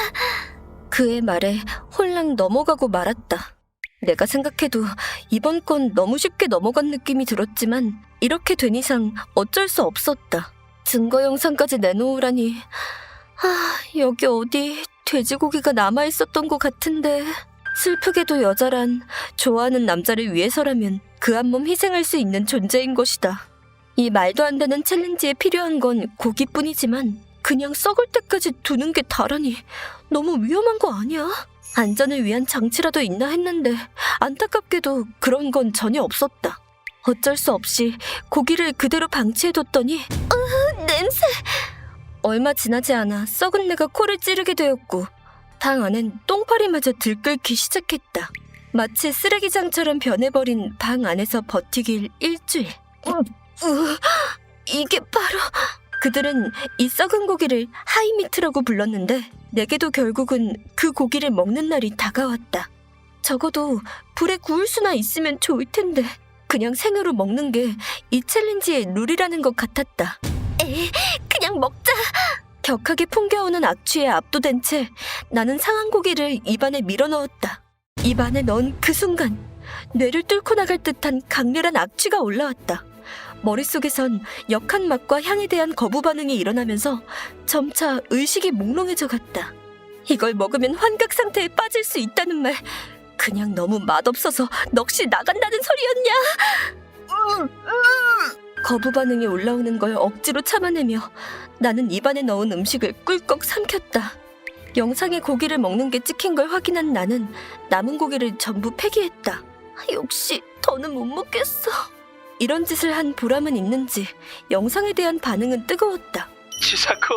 그의 말에 홀랑 넘어가고 말았다. 내가 생각해도 이번 건 너무 쉽게 넘어간 느낌이 들었지만 이렇게 된 이상 어쩔 수 없었다. 증거 영상까지 내놓으라니. 여기 어디 돼지고기가 남아있었던 것 같은데. 슬프게도 여자란 좋아하는 남자를 위해서라면 그 한 몸 희생할 수 있는 존재인 것이다. 이 말도 안 되는 챌린지에 필요한 건 고기뿐이지만 그냥 썩을 때까지 두는 게 다라니 너무 위험한 거 아니야? 안전을 위한 장치라도 있나 했는데 안타깝게도 그런 건 전혀 없었다. 어쩔 수 없이 고기를 그대로 방치해뒀더니 냄새! 얼마 지나지 않아 썩은 내가 코를 찌르게 되었고 방 안엔 똥파리마저 들끓기 시작했다. 마치 쓰레기장처럼 변해버린 방 안에서 버티길 일주일. 이게 바로... 그들은 이 썩은 고기를 하이미트라고 불렀는데 내게도 결국은 그 고기를 먹는 날이 다가왔다. 적어도 불에 구울 수나 있으면 좋을 텐데 그냥 생으로 먹는 게 이 챌린지의 룰이라는 것 같았다. 그냥 먹자. 격하게 풍겨오는 악취에 압도된 채 나는 상한 고기를 입안에 밀어넣었다. 입안에 넣은 그 순간 뇌를 뚫고 나갈 듯한 강렬한 악취가 올라왔다. 머릿속에선 역한 맛과 향에 대한 거부 반응이 일어나면서 점차 의식이 몽롱해져 갔다. 이걸 먹으면 환각 상태에 빠질 수 있다는 말, 그냥 너무 맛없어서 넋이 나간다는 소리였냐? 거부 반응이 올라오는 걸 억지로 참아내며 나는 입안에 넣은 음식을 꿀꺽 삼켰다. 영상에 고기를 먹는 게 찍힌 걸 확인한 나는 남은 고기를 전부 폐기했다. 역시 더는 못 먹겠어. 이런 짓을 한 보람은 있는지 영상에 대한 반응은 뜨거웠다. 치사코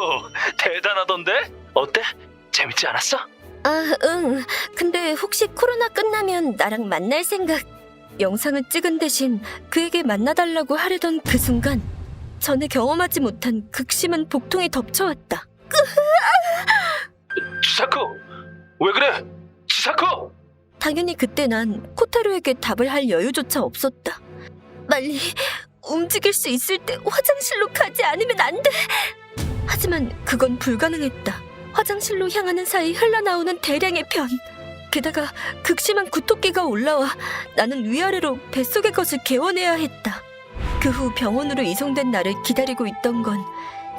대단하던데? 어때? 재밌지 않았어? 응. 근데 혹시 코로나 끝나면 나랑 만날 생각... 영상을 찍은 대신 그에게 만나달라고 하려던 그 순간 전에 경험하지 못한 극심한 복통이 덮쳐왔다. 치사코! 왜 그래? 치사코! 당연히 그때 난 코타로에게 답을 할 여유조차 없었다. 빨리 움직일 수 있을 때 화장실로 가지 않으면 안 돼. 하지만 그건 불가능했다. 화장실로 향하는 사이 흘러나오는 대량의 변. 게다가 극심한 구토기가 올라와 나는 위아래로 뱃속의 것을 개워내야 했다. 그 후 병원으로 이송된 나를 기다리고 있던 건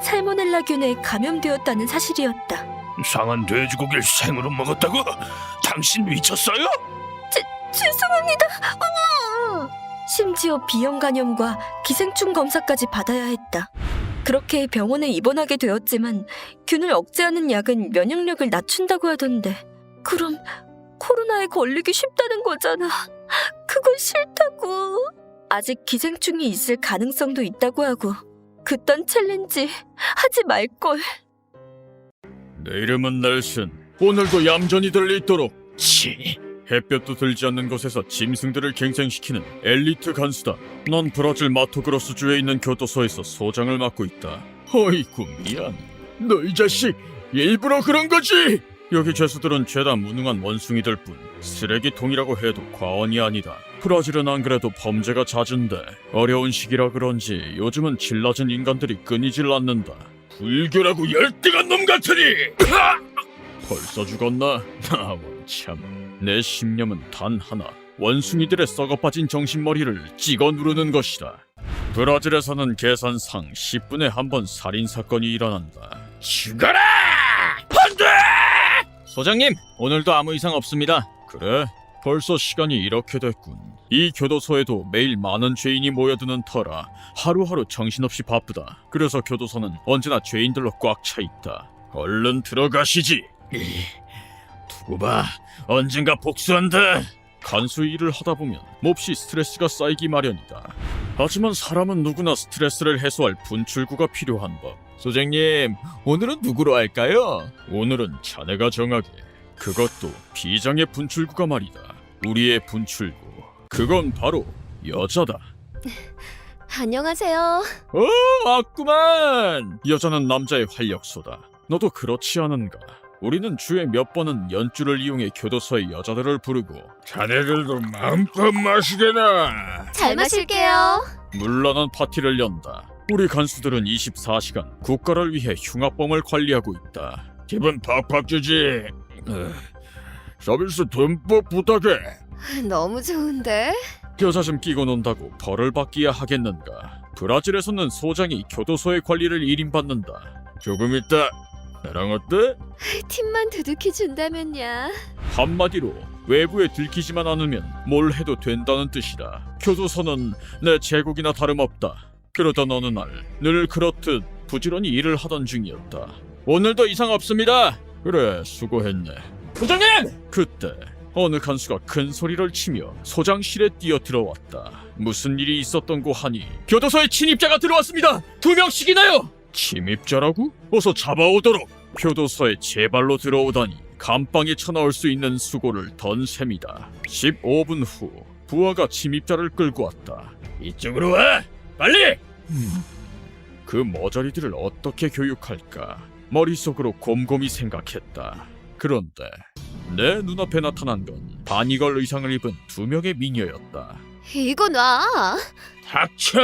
살모넬라균에 감염되었다는 사실이었다. 상한 돼지고기를 생으로 먹었다고? 당신 미쳤어요? 죄송합니다. 심지어 비형 간염과 기생충 검사까지 받아야 했다. 그렇게 병원에 입원하게 되었지만 균을 억제하는 약은 면역력을 낮춘다고 하던데 그럼 코로나에 걸리기 쉽다는 거잖아. 그건 싫다고. 아직 기생충이 있을 가능성도 있다고 하고 그딴 챌린지 하지 말걸. 내 이름은 넬슨. 오늘도 얌전히 들리도록. 햇볕도 들지 않는 곳에서 짐승들을 갱생시키는 엘리트 간수다. 넌 브라질 마토그로스주에 있는 교도소에서 소장을 맡고 있다. 어이구 미안. 너 이 자식 일부러 그런 거지? 여기 죄수들은 죄다 무능한 원숭이들 뿐 쓰레기통이라고 해도 과언이 아니다. 브라질은 안 그래도 범죄가 잦은데 어려운 시기라 그런지 요즘은 질 낮은 인간들이 끊이질 않는다. 불교라고 열등한 놈 같으니! 벌써 죽었나? 참. 내 신념은 단 하나. 원숭이들의 썩어빠진 정신머리를 찍어 누르는 것이다. 브라질에서는 계산상 10분에 한 번 살인사건이 일어난다. 죽어라! 안돼! 소장님, 오늘도 아무 이상 없습니다. 그래? 벌써 시간이 이렇게 됐군. 이 교도소에도 매일 많은 죄인이 모여드는 터라 하루하루 정신없이 바쁘다. 그래서 교도소는 언제나 죄인들로 꽉 차 있다. 얼른 들어가시지. 두고 봐. 언젠가 복수한다. 간수 일을 하다 보면 몹시 스트레스가 쌓이기 마련이다. 하지만 사람은 누구나 스트레스를 해소할 분출구가 필요한 법. 소장님, 오늘은 누구로 할까요? 오늘은 자네가 정하게. 그것도 비장의 분출구가 말이다. 우리의 분출구. 그건 바로 여자다. 안녕하세요. 왔구만. 여자는 남자의 활력소다. 너도 그렇지 않은가? 우리는 주에 몇 번은 연주를 이용해 교도소의 여자들을 부르고 자네들도 마음껏 마시게나. 잘 마실게요. 물란한 파티를 연다. 우리 간수들은 24시간 국가를 위해 흉악범을 관리하고 있다. 기분 팍팍 주지. 서비스 듬뿍 부탁해. 너무 좋은데? 여자 좀 끼고 논다고 벌을 받기야 하겠는가? 브라질에서는 소장이 교도소의 관리를 1인받는다. 조금 있다. 나랑 어때? 팀만 두둑히 준다면야. 한마디로 외부에 들키지만 않으면 뭘 해도 된다는 뜻이다. 교도소는 내 제국이나 다름없다. 그러던 어느 날 늘 그렇듯 부지런히 일을 하던 중이었다. 오늘도 이상 없습니다. 그래, 수고했네. 소장님! 그때 어느 간수가 큰 소리를 치며 소장실에 뛰어들어왔다. 무슨 일이 있었던고 하니 교도소에 침입자가 들어왔습니다. 2명씩이나요. 침입자라고? 어서 잡아오도록. 교도소에 제 발로 들어오다니 감방에 쳐넣을 수 있는 수고를 던 셈이다. 15분 후 부하가 침입자를 끌고 왔다. 이쪽으로 와. 빨리. 그 머저리들을 어떻게 교육할까? 머릿속으로 곰곰이 생각했다. 그런데 내 눈앞에 나타난 건 바니걸 의상을 입은 2명의 미녀였다. 이거 놔. 닥쳐.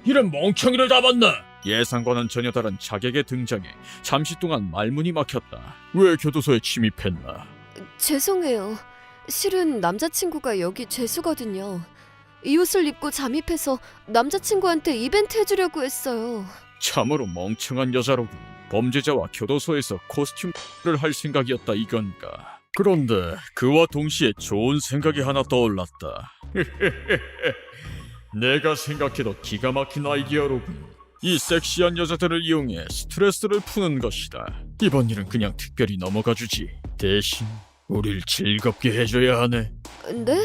이런 멍청이를 잡았나? 예상과는 전혀 다른 자객의 등장에 잠시 동안 말문이 막혔다. 왜 교도소에 침입했나? 죄송해요. 실은 남자친구가 여기 죄수거든요. 이 옷을 입고 잠입해서 남자친구한테 이벤트 해주려고 했어요. 참으로 멍청한 여자로군. 범죄자와 교도소에서 코스튬을 할 생각이었다 이건가? 그런데 그와 동시에 좋은 생각이 하나 떠올랐다. 내가 생각해도 기가 막힌 아이디어로군. 이 섹시한 여자들을 이용해 스트레스를 푸는 것이다. 이번 일은 그냥 특별히 넘어가주지. 대신 우릴 즐겁게 해줘야 하네. 네?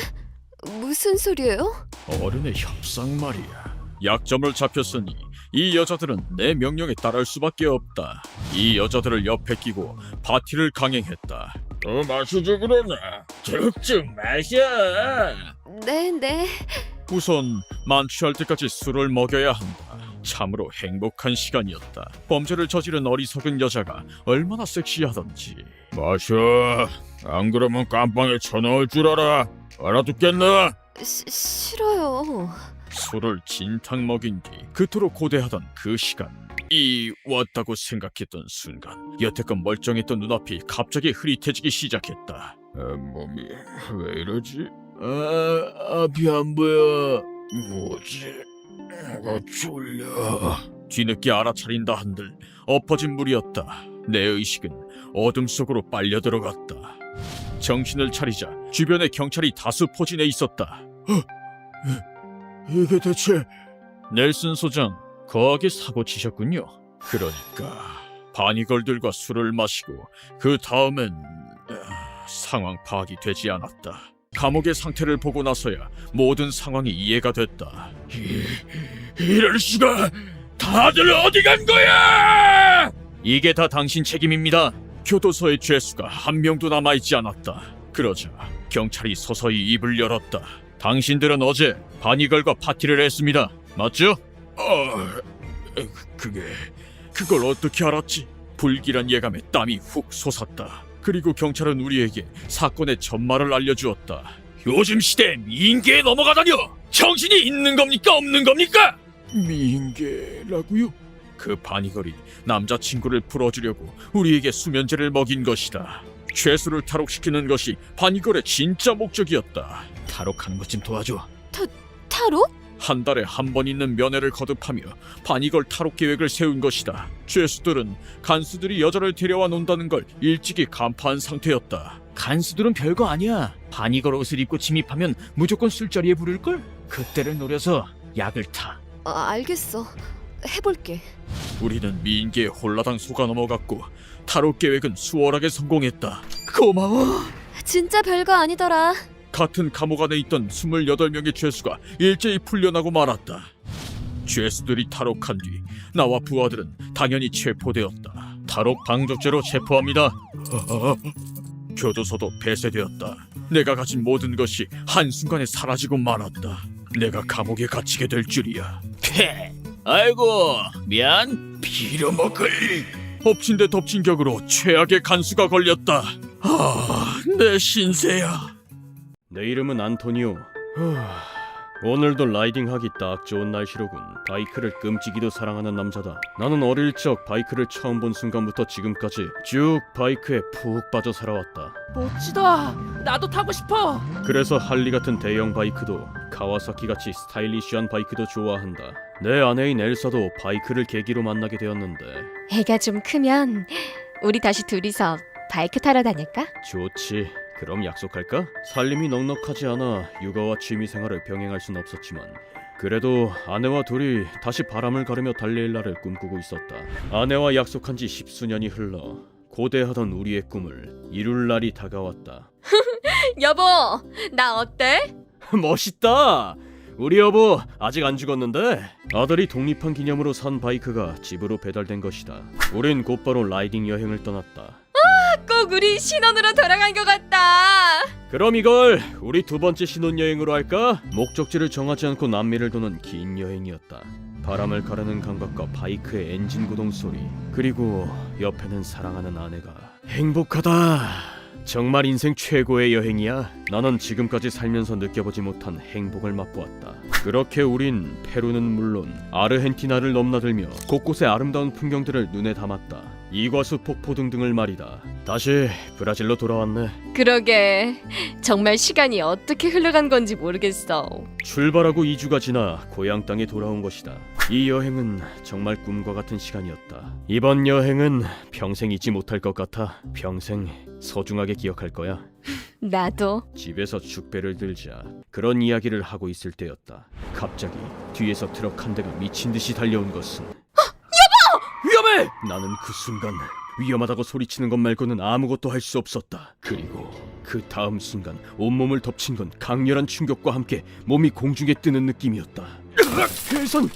무슨 소리예요? 어른의 협상 말이야. 약점을 잡혔으니 이 여자들은 내 명령에 따를 수밖에 없다. 이 여자들을 옆에 끼고 파티를 강행했다. 더 마시지 그러나. 쭉쭉 마셔. 네. 우선 만취할 때까지 술을 먹여야 한다. 참으로 행복한 시간이었다. 범죄를 저지른 어리석은 여자가 얼마나 섹시하던지. 마셔. 안 그러면 깜빵에 쳐넣을 줄 알아. 알아듣겠나? 싫어요. 술을 진탕 먹인 뒤 그토록 고대하던 그 시간. 왔다고 생각했던 순간 여태껏 멀쩡했던 눈앞이 갑자기 흐릿해지기 시작했다. 몸이 왜 이러지? 앞이 안 보여. 뭐지? 졸려. 뒤늦게 알아차린다 한들 엎어진 물이었다. 내 의식은 어둠 속으로 빨려 들어갔다. 정신을 차리자 주변에 경찰이 다수 포진해 있었다. 이게 대체... 넬슨 소장, 거하게 사고 치셨군요. 그러니까 바니걸들과 술을 마시고 그 다음엔 상황 파악이 되지 않았다. 감옥의 상태를 보고 나서야 모든 상황이 이해가 됐다. 이럴 수가... 다들 어디 간 거야? 이게 다 당신 책임입니다. 교도소의 죄수가 한 명도 남아있지 않았다. 그러자 경찰이 서서히 입을 열었다. 당신들은 어제 바니걸과 파티를 했습니다. 맞죠? 그걸 어떻게 알았지? 불길한 예감에 땀이 훅 솟았다. 그리고 경찰은 우리에게 사건의 전말을 알려주었다. 요즘 시대에 미인계에 넘어가다뇨! 정신이 있는 겁니까 없는 겁니까? 미인계라고요? 그 바니걸이 남자친구를 풀어주려고 우리에게 수면제를 먹인 것이다. 죄수를 탈옥시키는 것이 바니걸의 진짜 목적이었다. 탈옥하는 것 좀 도와줘. 타로? 한 달에 한 번 있는 면회를 거듭하며 반이걸 탈옥 계획을 세운 것이다. 죄수들은 간수들이 여자를 데려와 논다는 걸 일찍이 간파한 상태였다. 간수들은 별거 아니야. 반이걸 옷을 입고 침입하면 무조건 술자리에 부를걸? 그때를 노려서 약을 타. 알겠어. 해볼게. 우리는 미인계의 홀라당 속아 넘어갔고 탈옥 계획은 수월하게 성공했다. 고마워. 진짜 별거 아니더라. 같은 감옥 안에 있던 28명의 죄수가 일제히 풀려나고 말았다. 죄수들이 탈옥한 뒤 나와 부하들은 당연히 체포되었다. 탈옥 방조죄로 체포합니다. 교도소도 폐쇄되었다. 내가 가진 모든 것이 한순간에 사라지고 말았다. 내가 감옥에 갇히게 될 줄이야. 아이고 미안. 빌어먹을. 엎친 데 덮친 격으로 최악의 간수가 걸렸다. 내 신세야. 내 이름은 안토니오. 오늘도 라이딩하기 딱 좋은 날씨로군. 바이크를 끔찍이도 사랑하는 남자다. 나는 어릴 적 바이크를 처음 본 순간부터 지금까지 쭉 바이크에 푹 빠져 살아왔다. 멋지다. 나도 타고 싶어. 그래서 할리 같은 대형 바이크도 카와사키 같이 스타일리시한 바이크도 좋아한다. 내 아내인 엘사도 바이크를 계기로 만나게 되었는데 애가 좀 크면 우리 다시 둘이서 바이크 타러 다닐까? 좋지. 그럼 약속할까? 살림이 넉넉하지 않아 육아와 취미생활을 병행할 순 없었지만 그래도 아내와 둘이 다시 바람을 가르며 달릴 날을 꿈꾸고 있었다. 아내와 약속한 지 10수년이 흘러 고대하던 우리의 꿈을 이룰 날이 다가왔다. 여보, 나 어때? 멋있다. 우리 여보 아직 안 죽었는데? 아들이 독립한 기념으로 산 바이크가 집으로 배달된 것이다. 우린 곧바로 라이딩 여행을 떠났다. 꼭 우리 신혼으로 돌아간 것 같다. 그럼 이걸 우리 두 번째 신혼여행으로 할까? 목적지를 정하지 않고 남미를 도는 긴 여행이었다. 바람을 가르는 감각과 바이크의 엔진 구동 소리, 그리고 옆에는 사랑하는 아내가. 행복하다. 정말 인생 최고의 여행이야. 나는 지금까지 살면서 느껴보지 못한 행복을 맛보았다. 그렇게 우린 페루는 물론 아르헨티나를 넘나들며 곳곳의 아름다운 풍경들을 눈에 담았다. 이과수 폭포 등등을 말이다. 다시 브라질로 돌아왔네. 그러게, 정말 시간이 어떻게 흘러간 건지 모르겠어. 출발하고 2주가 지나 고향 땅에 돌아온 것이다. 이 여행은 정말 꿈과 같은 시간이었다. 이번 여행은 평생 잊지 못할 것 같아. 평생 소중하게 기억할 거야. 나도. 집에서 죽배를 들자 그런 이야기를 하고 있을 때였다. 갑자기 뒤에서 트럭 한 대가 미친 듯이 달려온 것은 위험해! 나는 그 순간 위험하다고 소리치는 것 말고는 아무것도 할 수 없었다. 그리고 그 다음 순간 온몸을 덮친 건 강렬한 충격과 함께 몸이 공중에 뜨는 느낌이었다. 훼손!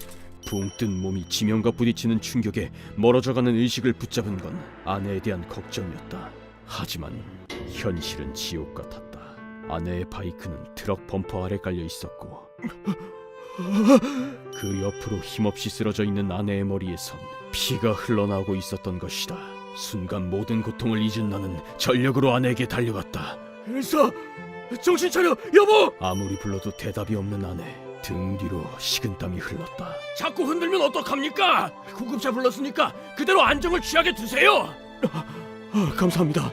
붕 뜬 몸이 지면과 부딪히는 충격에 멀어져가는 의식을 붙잡은 건 아내에 대한 걱정이었다. 하지만 현실은 지옥 같았다. 아내의 바이크는 트럭 범퍼 아래 깔려 있었고 그 옆으로 힘없이 쓰러져 있는 아내의 머리에선 피가 흘러나오고 있었던 것이다. 순간 모든 고통을 잊은 나는 전력으로 아내에게 달려갔다. 엘사! 정신 차려! 여보! 아무리 불러도 대답이 없는 아내. 등 뒤로 식은땀이 흘렀다. 자꾸 흔들면 어떡합니까? 구급차 불렀으니까 그대로 안정을 취하게 두세요! 감사합니다.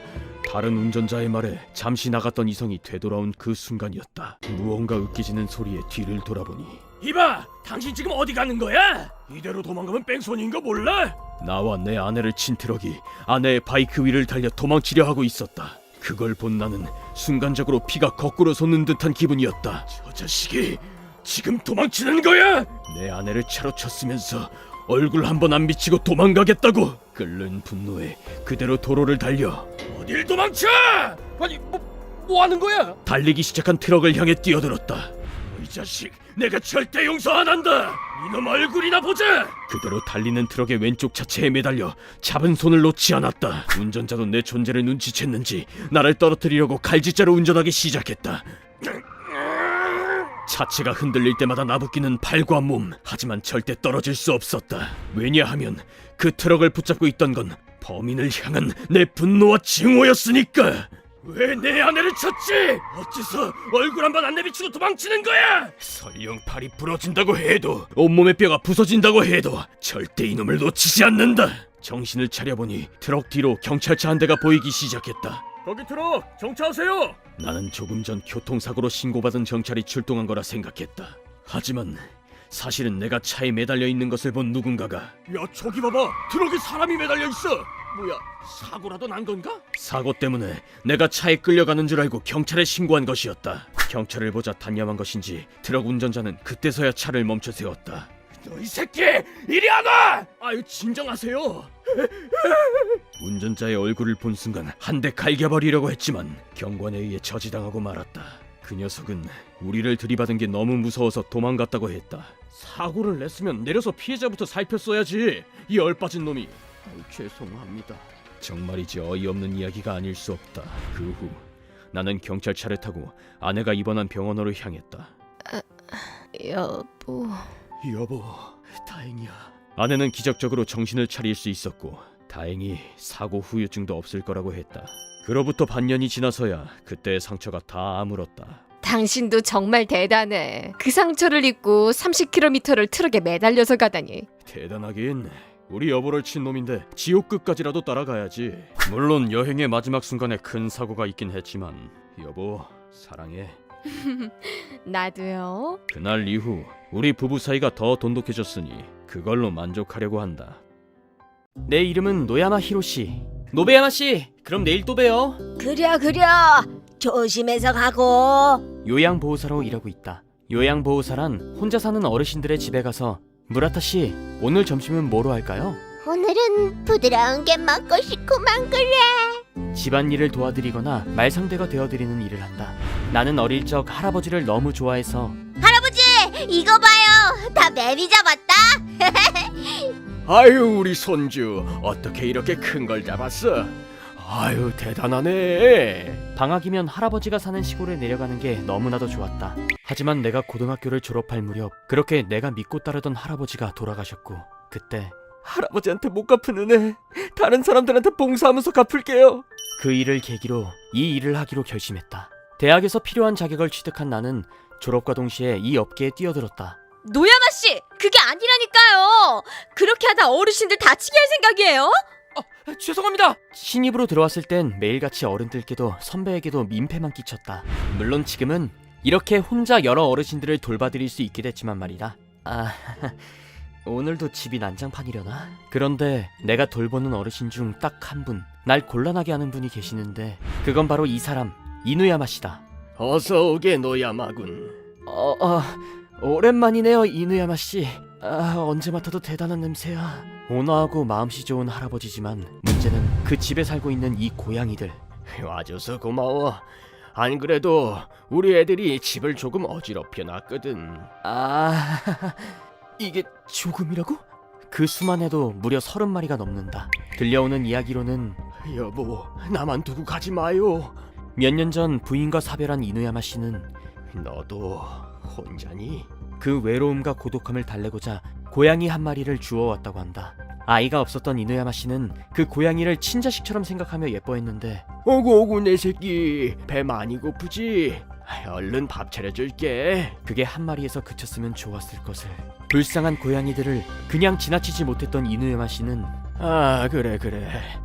다른 운전자의 말에 잠시 나갔던 이성이 되돌아온 그 순간이었다. 무언가 으깨지는 소리에 뒤를 돌아보니 이봐! 당신 지금 어디 가는 거야? 이대로 도망가면 뺑소니인 거 몰라? 나와 내 아내를 친 트럭이 아내의 바이크 위를 달려 도망치려 하고 있었다. 그걸 본 나는 순간적으로 피가 거꾸로 솟는 듯한 기분이었다. 저 자식이 지금 도망치는 거야? 내 아내를 차로 쳤으면서 얼굴 한 번 안 비치고 도망가겠다고. 끓는 분노에 그대로 도로를 달려. 어딜 도망쳐! 아니 뭐 하는 거야? 달리기 시작한 트럭을 향해 뛰어들었다. 이 자식 내가 절대 용서 안 한다. 이놈 얼굴이나 보자. 그대로 달리는 트럭의 왼쪽 차체에 매달려 잡은 손을 놓지 않았다. 운전자도 내 존재를 눈치챘는지 나를 떨어뜨리려고 갈짓자로 운전하기 시작했다. 차체가 흔들릴 때마다 나부끼는 팔과 몸. 하지만 절대 떨어질 수 없었다. 왜냐하면 그 트럭을 붙잡고 있던 건 범인을 향한 내 분노와 증오였으니까. 왜 내 아내를 쳤지? 어째서 얼굴 한 번 안 내비치고 도망치는 거야? 설령 팔이 부러진다고 해도 온몸의 뼈가 부서진다고 해도 절대 이놈을 놓치지 않는다. 정신을 차려보니 트럭 뒤로 경찰차 한 대가 보이기 시작했다. 거기 트럭 정차하세요. 나는 조금 전 교통사고로 신고받은 경찰이 출동한 거라 생각했다. 하지만 사실은 내가 차에 매달려 있는 것을 본 누군가가 야 저기 봐봐 트럭에 사람이 매달려 있어. 뭐야 사고라도 난 건가? 사고 때문에 내가 차에 끌려가는 줄 알고 경찰에 신고한 것이었다. 경찰을 보자 단념한 것인지 트럭 운전자는 그때서야 차를 멈춰 세웠다. 너 이 새끼 이리 안 와! 아유 진정하세요. 운전자의 얼굴을 본 순간 한 대 갈겨버리려고 했지만 경관에 의해 저지당하고 말았다. 그 녀석은 우리를 들이받은 게 너무 무서워서 도망갔다고 했다. 사고를 냈으면 내려서 피해자부터 살폈어야지. 이 얼빠진 놈이. 아유, 죄송합니다. 정말이지 어이없는 이야기가 아닐 수 없다. 그 후 나는 경찰차를 타고 아내가 입원한 병원으로 향했다. 여보. 여보, 다행이야. 아내는 기적적으로 정신을 차릴 수 있었고 다행히 사고 후유증도 없을 거라고 했다. 그로부터 반년이 지나서야 그때의 상처가 다 아물었다. 당신도 정말 대단해. 그 상처를 입고 30km를 트럭에 매달려서 가다니. 대단하긴 우리 여보를 친 놈인데 지옥 끝까지라도 따라가야지. 물론 여행의 마지막 순간에 큰 사고가 있긴 했지만 여보 사랑해. 나도요. 그날 이후 우리 부부 사이가 더 돈독해졌으니 그걸로 만족하려고 한다. 내 이름은 노야마 히로시. 노베야마 씨, 그럼 내일 또 봬요. 그려 조심해서 가고. 요양보호사로 일하고 있다. 요양보호사란 혼자 사는 어르신들의 집에 가서 무라타 씨, 오늘 점심은 뭐로 할까요? 오늘은 부드러운 게 먹고 싶구만 그래. 집안일을 도와드리거나 말상대가 되어드리는 일을 한다. 나는 어릴 적 할아버지를 너무 좋아해서 할아버지 이거 봐요. 나 매미 잡았다. 아유 우리 손주 어떻게 이렇게 큰 걸 잡았어? 아유 대단하네. 방학이면 할아버지가 사는 시골에 내려가는 게 너무나도 좋았다. 하지만 내가 고등학교를 졸업할 무렵 그렇게 내가 믿고 따르던 할아버지가 돌아가셨고 그때 할아버지한테 못 갚은 은혜 다른 사람들한테 봉사하면서 갚을게요. 그 일을 계기로 이 일을 하기로 결심했다. 대학에서 필요한 자격을 취득한 나는 졸업과 동시에 이 업계에 뛰어들었다. 노야마 씨, 그게 아니라니까요. 그렇게 하다 어르신들 다치게 할 생각이에요? 죄송합니다. 신입으로 들어왔을 땐 매일같이 어른들께도 선배에게도 민폐만 끼쳤다. 물론 지금은 이렇게 혼자 여러 어르신들을 돌봐드릴 수 있게 됐지만 말이다. 오늘도 집이 난장판이려나? 그런데 내가 돌보는 어르신 중 딱 한 분, 날 곤란하게 하는 분이 계시는데 그건 바로 이 사람, 이누야마 씨다. 어서 오게 노야마군. 오랜만이네요, 이누야마 씨. 언제 맡아도 대단한 냄새야. 온화하고 마음씨 좋은 할아버지지만 문제는 그 집에 살고 있는 이 고양이들. 와줘서 고마워. 안 그래도 우리 애들이 집을 조금 어지럽혀 놨거든. 이게 조금이라고? 그 수만 해도 무려 30마리가 넘는다. 들려오는 이야기로는 여보 나만 두고 가지 마요. 몇 년 전 부인과 사별한 이누야마 씨는 너도 혼자니? 그 외로움과 고독함을 달래고자 고양이 한 마리를 주워왔다고 한다. 아이가 없었던 이누야마 씨는 그 고양이를 친자식처럼 생각하며 예뻐했는데 오구 내 새끼 배 많이 고프지? 얼른 밥 차려줄게. 그게 한 마리에서 그쳤으면 좋았을 것을. 불쌍한 고양이들을 그냥 지나치지 못했던 이누야마 씨는 그래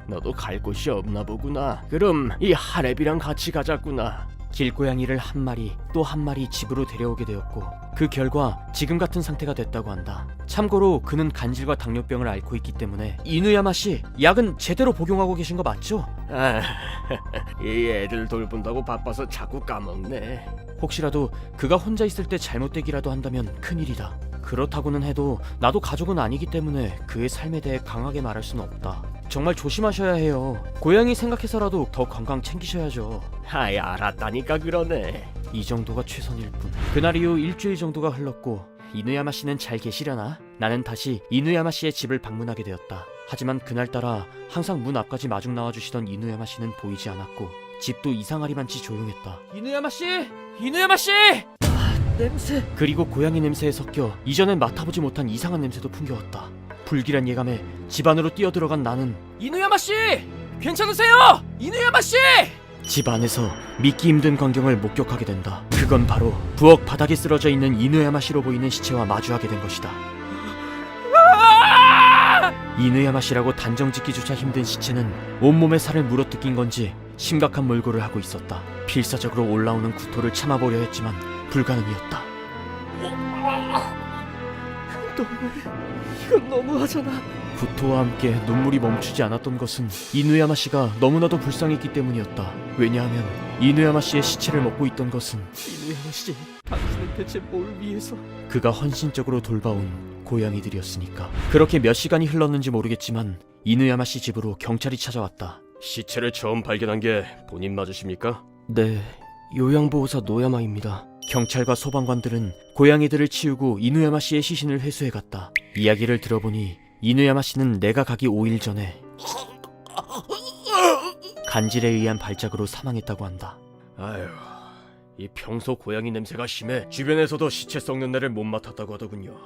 너도 갈 곳이 없나 보구나. 그럼 이 하랩이랑 같이 가자꾸나. 길고양이를 한 마리 또 한 마리 집으로 데려오게 되었고 그 결과 지금 같은 상태가 됐다고 한다. 참고로 그는 간질과 당뇨병을 앓고 있기 때문에 이누야마 씨 약은 제대로 복용하고 계신 거 맞죠? 이 애들 돌본다고 바빠서 자꾸 까먹네. 혹시라도 그가 혼자 있을 때 잘못되기라도 한다면 큰일이다. 그렇다고는 해도 나도 가족은 아니기 때문에 그의 삶에 대해 강하게 말할 수는 없다. 정말 조심하셔야 해요. 고양이 생각해서라도 더 건강 챙기셔야죠. 알았다니까 그러네. 이 정도가 최선일 뿐. 그날 이후 일주일 정도가 흘렀고 이누야마 씨는 잘 계시려나? 나는 다시 이누야마 씨의 집을 방문하게 되었다. 하지만 그날따라 항상 문 앞까지 마중 나와주시던 이누야마 씨는 보이지 않았고 집도 이상하리만치 조용했다. 이누야마 씨! 이누야마 씨! 냄새. 그리고 고양이 냄새에 섞여 이전엔 맡아보지 못한 이상한 냄새도 풍겨왔다. 불길한 예감에 집 안으로 뛰어들어간 나는 이누야마 씨! 괜찮으세요? 이누야마 씨! 집 안에서 믿기 힘든 광경을 목격하게 된다. 그건 바로 부엌 바닥에 쓰러져 있는 이누야마 씨로 보이는 시체와 마주하게 된 것이다. 이누야마 씨라고 단정짓기조차 힘든 시체는 온몸에 살을 물어뜯긴 건지 심각한 몰골을 하고 있었다. 필사적으로 올라오는 구토를 참아보려 했지만 불가능이었다. 이건 너무하잖아. 구토와 함께 눈물이 멈추지 않았던 것은 이누야마 씨가 너무나도 불쌍했기 때문이었다. 왜냐하면 이누야마 씨의 시체를 먹고 있던 것은 이누야마 씨, 당신은 대체 뭘 위해서? 그가 헌신적으로 돌봐온 고양이들이었으니까. 그렇게 몇 시간이 흘렀는지 모르겠지만 이누야마 씨 집으로 경찰이 찾아왔다. 시체를 처음 발견한 게 본인 맞으십니까? 네, 요양보호사 노야마입니다. 경찰과 소방관들은 고양이들을 치우고 이누야마 씨의 시신을 회수해 갔다. 이야기를 들어보니 이누야마 씨는 내가 가기 5일 전에 간질에 의한 발작으로 사망했다고 한다. 아휴, 이 평소 고양이 냄새가 심해 주변에서도 시체 썩는 내를 못 맡았다고 하더군요.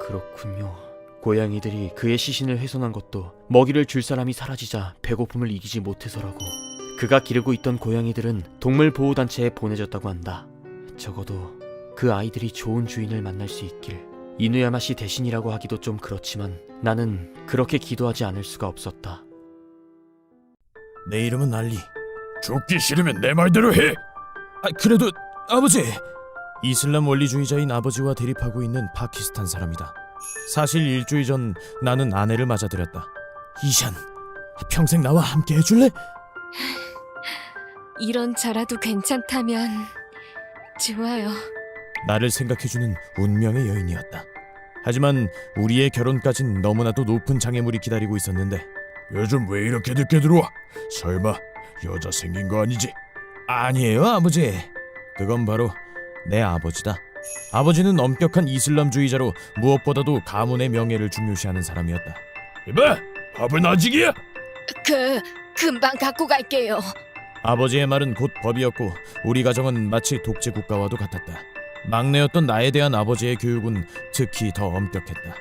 그렇군요. 고양이들이 그의 시신을 훼손한 것도 먹이를 줄 사람이 사라지자 배고픔을 이기지 못해서라고. 그가 기르고 있던 고양이들은 동물보호단체에 보내졌다고 한다. 적어도 그 아이들이 좋은 주인을 만날 수 있길. 이누야마 씨 대신이라고 하기도 좀 그렇지만 나는 그렇게 기도하지 않을 수가 없었다. 내 이름은 알리. 죽기 싫으면 내 말대로 해. 그래도 아버지, 이슬람 원리주의자인 아버지와 대립하고 있는 파키스탄 사람이다. 사실 일주일 전 나는 아내를 맞아들였다. 이샨, 평생 나와 함께 해줄래? 이런 자라도 괜찮다면 좋아요. 나를 생각해주는 운명의 여인이었다. 하지만 우리의 결혼까진 너무나도 높은 장애물이 기다리고 있었는데. 요즘 왜 이렇게 늦게 들어와? 설마 여자 생긴 거 아니지? 아니에요, 아버지. 그건 바로 내 아버지다. 아버지는 엄격한 이슬람주의자로 무엇보다도 가문의 명예를 중요시하는 사람이었다. 이봐, 밥은 아직이야? 금방 갖고 갈게요. 아버지의 말은 곧 법이었고 우리 가정은 마치 독재 국가와도 같았다. 막내였던 나에 대한 아버지의 교육은 특히 더 엄격했다.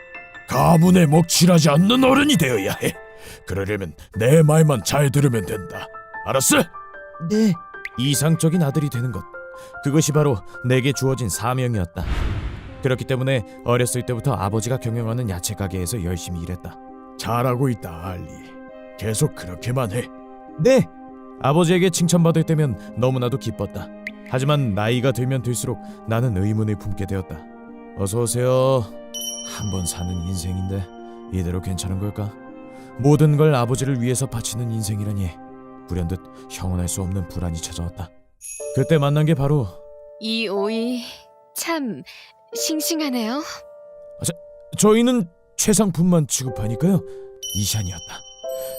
가문에 먹칠하지 않는 어른이 되어야 해. 그러려면 내 말만 잘 들으면 된다. 알았어? 네. 이상적인 아들이 되는 것, 그것이 바로 내게 주어진 사명이었다. 그렇기 때문에 어렸을 때부터 아버지가 경영하는 야채 가게에서 열심히 일했다. 잘하고 있다, 알리. 계속 그렇게만 해. 네. 아버지에게 칭찬받을 때면 너무나도 기뻤다. 하지만 나이가 들면 들수록 나는 의문을 품게 되었다. 어서 오세요. 한 번 사는 인생인데 이대로 괜찮은 걸까? 모든 걸 아버지를 위해서 바치는 인생이라니 불현듯 형언할 수 없는 불안이 찾아왔다. 그때 만난 게 바로 이 오이 참 싱싱하네요. 저희는 최상품만 취급하니까요. 이샨이었다.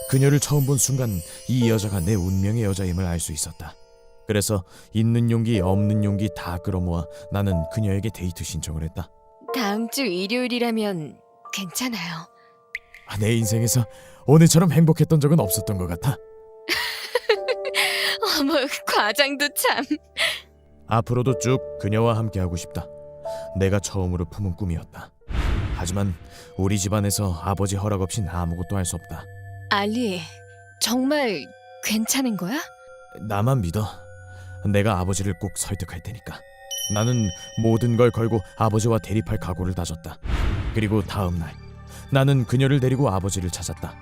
그녀를 처음 본 순간 이 여자가 내 운명의 여자임을 알 수 있었다. 그래서 있는 용기 없는 용기 다 끌어모아 나는 그녀에게 데이트 신청을 했다. 다음 주 일요일이라면 괜찮아요. 내 인생에서 오늘처럼 행복했던 적은 없었던 것 같아. 어머, 과장도 참. 앞으로도 쭉 그녀와 함께하고 싶다. 내가 처음으로 품은 꿈이었다. 하지만 우리 집안에서 아버지 허락 없인 아무것도 할 수 없다. 알리, 정말 괜찮은 거야? 나만 믿어. 내가 아버지를 꼭 설득할 테니까. 나는 모든 걸 걸고 아버지와 대립할 각오를 다졌다. 그리고 다음 날 나는 그녀를 데리고 아버지를 찾았다.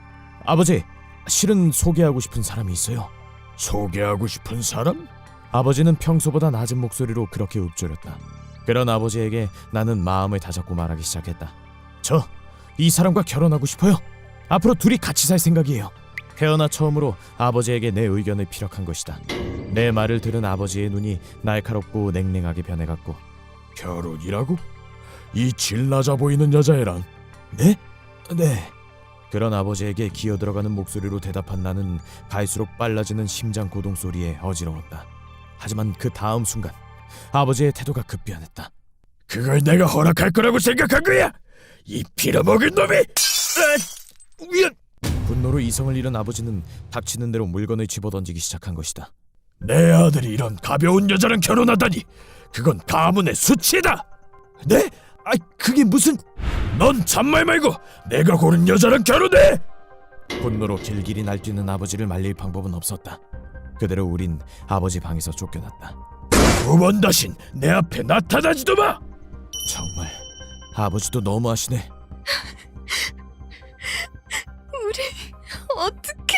아버지, 실은 소개하고 싶은 사람이 있어요. 소개하고 싶은 사람? 아버지는 평소보다 낮은 목소리로 그렇게 읊조렸다. 그런 아버지에게 나는 마음을 다잡고 말하기 시작했다. 저 이 사람과 결혼하고 싶어요. 앞으로 둘이 같이 살 생각이에요. 태어나 처음으로 아버지에게 내 의견을 피력한 것이다. 내 말을 들은 아버지의 눈이 날카롭고 냉랭하게 변해갔고. 결혼이라고? 이 질 낮아 보이는 여자애랑? 네? 네. 그런 아버지에게 기어들어가는 목소리로 대답한 나는 갈수록 빨라지는 심장 고동 소리에 어지러웠다. 하지만 그 다음 순간 아버지의 태도가 급변했다. 그걸 내가 허락할 거라고 생각한 거야? 이 빌어먹은 놈이! 미안! 분노로 이성을 잃은 아버지는 닥치는 대로 물건을 집어던지기 시작한 것이다. 내 아들이 이런 가벼운 여자랑 결혼하다니! 그건 가문의 수치다! 네? 그게 무슨... 넌 잔말 말고 내가 고른 여자랑 결혼해! 분노로 길길이 날뛰는 아버지를 말릴 방법은 없었다. 그대로 우린 아버지 방에서 쫓겨났다. 두 번 다신 내 앞에 나타나지도 마! 정말 아버지도 너무하시네. 우리 어떡해?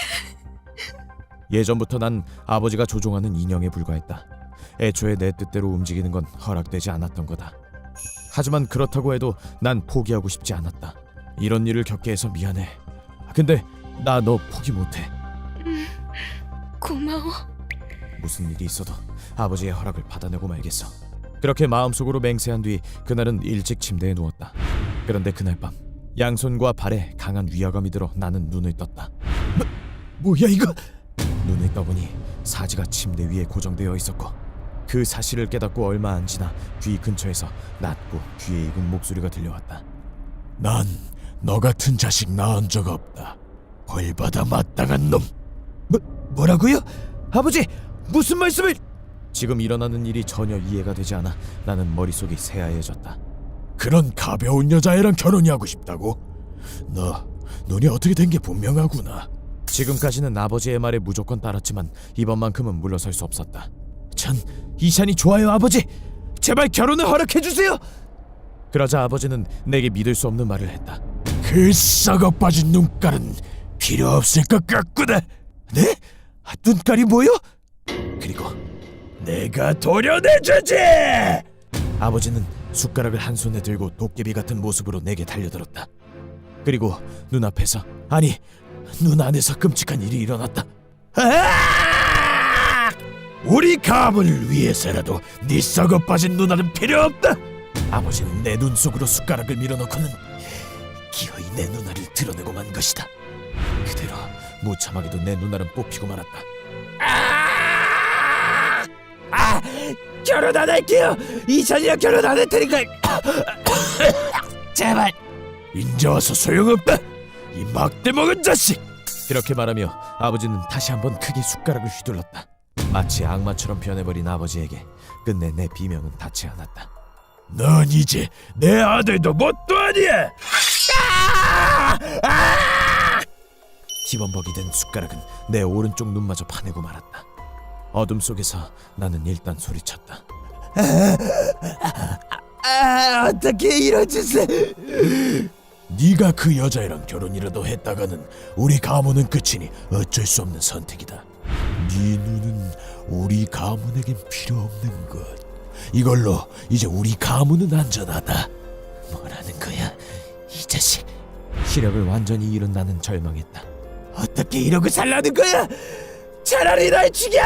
예전부터 난 아버지가 조종하는 인형에 불과했다. 애초에 내 뜻대로 움직이는 건 허락되지 않았던 거다. 하지만 그렇다고 해도 난 포기하고 싶지 않았다. 이런 일을 겪게 해서 미안해. 근데 나 너 포기 못해. 고마워. 무슨 일이 있어도 아버지의 허락을 받아내고 말겠어. 그렇게 마음속으로 맹세한 뒤 그날은 일찍 침대에 누웠다. 그런데 그날 밤 양손과 발에 강한 위화감이 들어 나는 눈을 떴다. 뭐야 이거? 눈을 떠보니 사지가 침대 위에 고정되어 있었고, 그 사실을 깨닫고 얼마 안 지나 귀 근처에서 낮고 귀에 익은 목소리가 들려왔다. 난 너 같은 자식 낳은 적 없다. 벌받아 마땅한 놈. 뭐라고요? 아버지, 무슨 말씀을? 지금 일어나는 일이 전혀 이해가 되지 않아 나는 머릿속이 새하얘졌다. 그런 가벼운 여자애랑 결혼이 하고 싶다고? 너 눈이 어떻게 된 게 분명하구나. 지금까지는 아버지의 말에 무조건 따랐지만 이번만큼은 물러설 수 없었다. 전 이샨이 좋아요, 아버지. 제발 결혼을 허락해주세요. 그러자 아버지는 내게 믿을 수 없는 말을 했다. 그 썩어 빠진 눈깔은 필요 없을 것 같구나. 네? 눈깔이 뭐요? 그리고 내가 도려내주지! 아버지는 숟가락을 한 손에 들고 도깨비 같은 모습으로 내게 달려들었다. 그리고 눈앞에서, 아니 눈 안에서 끔찍한 일이 일어났다. 우리 가문을 위해서라도 네 썩어 빠진 누나는 필요 없다. 아버지는 내 눈 속으로 숟가락을 밀어넣고는 기어이 내 누나를 드러내고 만 것이다. 그대로 무참하게도 내 누나는 뽑히고 말았다. 결혼 안 할게요. 이찬이랑 결혼 안 할 테니까 제발. 인제 와서 소용없다, 이 막대 먹은 자식. 그렇게 말하며 아버지는 다시 한번 크게 숟가락을 휘둘렀다. 마치 악마처럼 변해버린 아버지에게 끝내 내 비명은 닿지 않았다. 넌 이제 내 아들도 뭣도 아니야. 집어먹이 된 숟가락은 내 오른쪽 눈마저 파내고 말았다. 어둠 속에서 나는 일단 소리쳤다. 어떻게 이런 짓을? 네가 그 여자애랑 결혼이라도 했다가는 우리 가문은 끝이니 어쩔 수 없는 선택이다. 네 눈은 우리 가문에겐 필요 없는 것. 이걸로 이제 우리 가문은 안전하다. 뭐라는 거야, 이 자식? 시력을 완전히 잃은 나는 절망했다. 어떻게 이러고 살라는 거야? 차라리 날 죽여!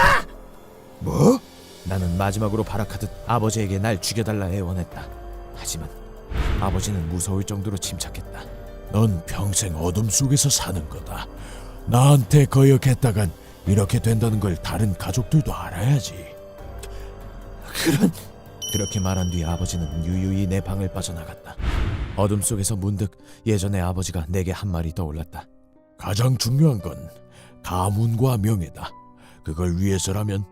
뭐? 나는 마지막으로 발악하듯 아버지에게 날 죽여달라 애원했다. 하지만 아버지는 무서울 정도로 침착했다. 넌 평생 어둠 속에서 사는 거다. 나한테 거역했다간 이렇게 된다는 걸 다른 가족들도 알아야지. 그렇게 말한 뒤 아버지는 유유히 내 방을 빠져나갔다. 어둠 속에서 문득 예전에 아버지가 내게 한 말이 떠올랐다. 가장 중요한 건 가문과 명예다. 그걸 위해서라면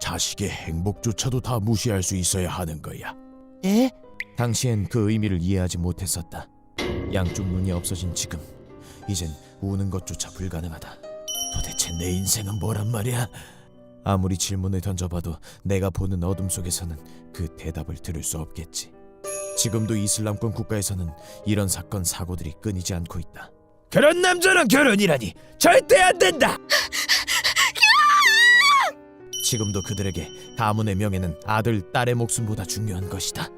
자식의 행복조차도 다 무시할 수 있어야 하는 거야. 예? 당시엔 그 의미를 이해하지 못했었다. 양쪽 눈이 없어진 지금, 이젠 우는 것조차 불가능하다. 도대체 내 인생은 뭐란 말이야? 아무리 질문을 던져봐도 내가 보는 어둠 속에서는 그 대답을 들을 수 없겠지. 지금도 이슬람권 국가에서는 이런 사건 사고들이 끊이지 않고 있다. 그런 남자랑 결혼이라니 절대 안 된다. 지금도 그들에게 가문의 명예는 아들, 딸의 목숨보다 중요한 것이다.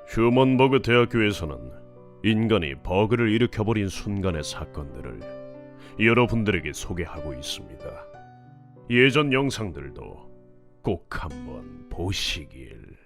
휴먼버그 대학교에서는 인간이 버그를 일으켜버린 순간의 사건들을 여러분들에게 소개하고 있습니다. 예전 영상들도 꼭 한번 보시길.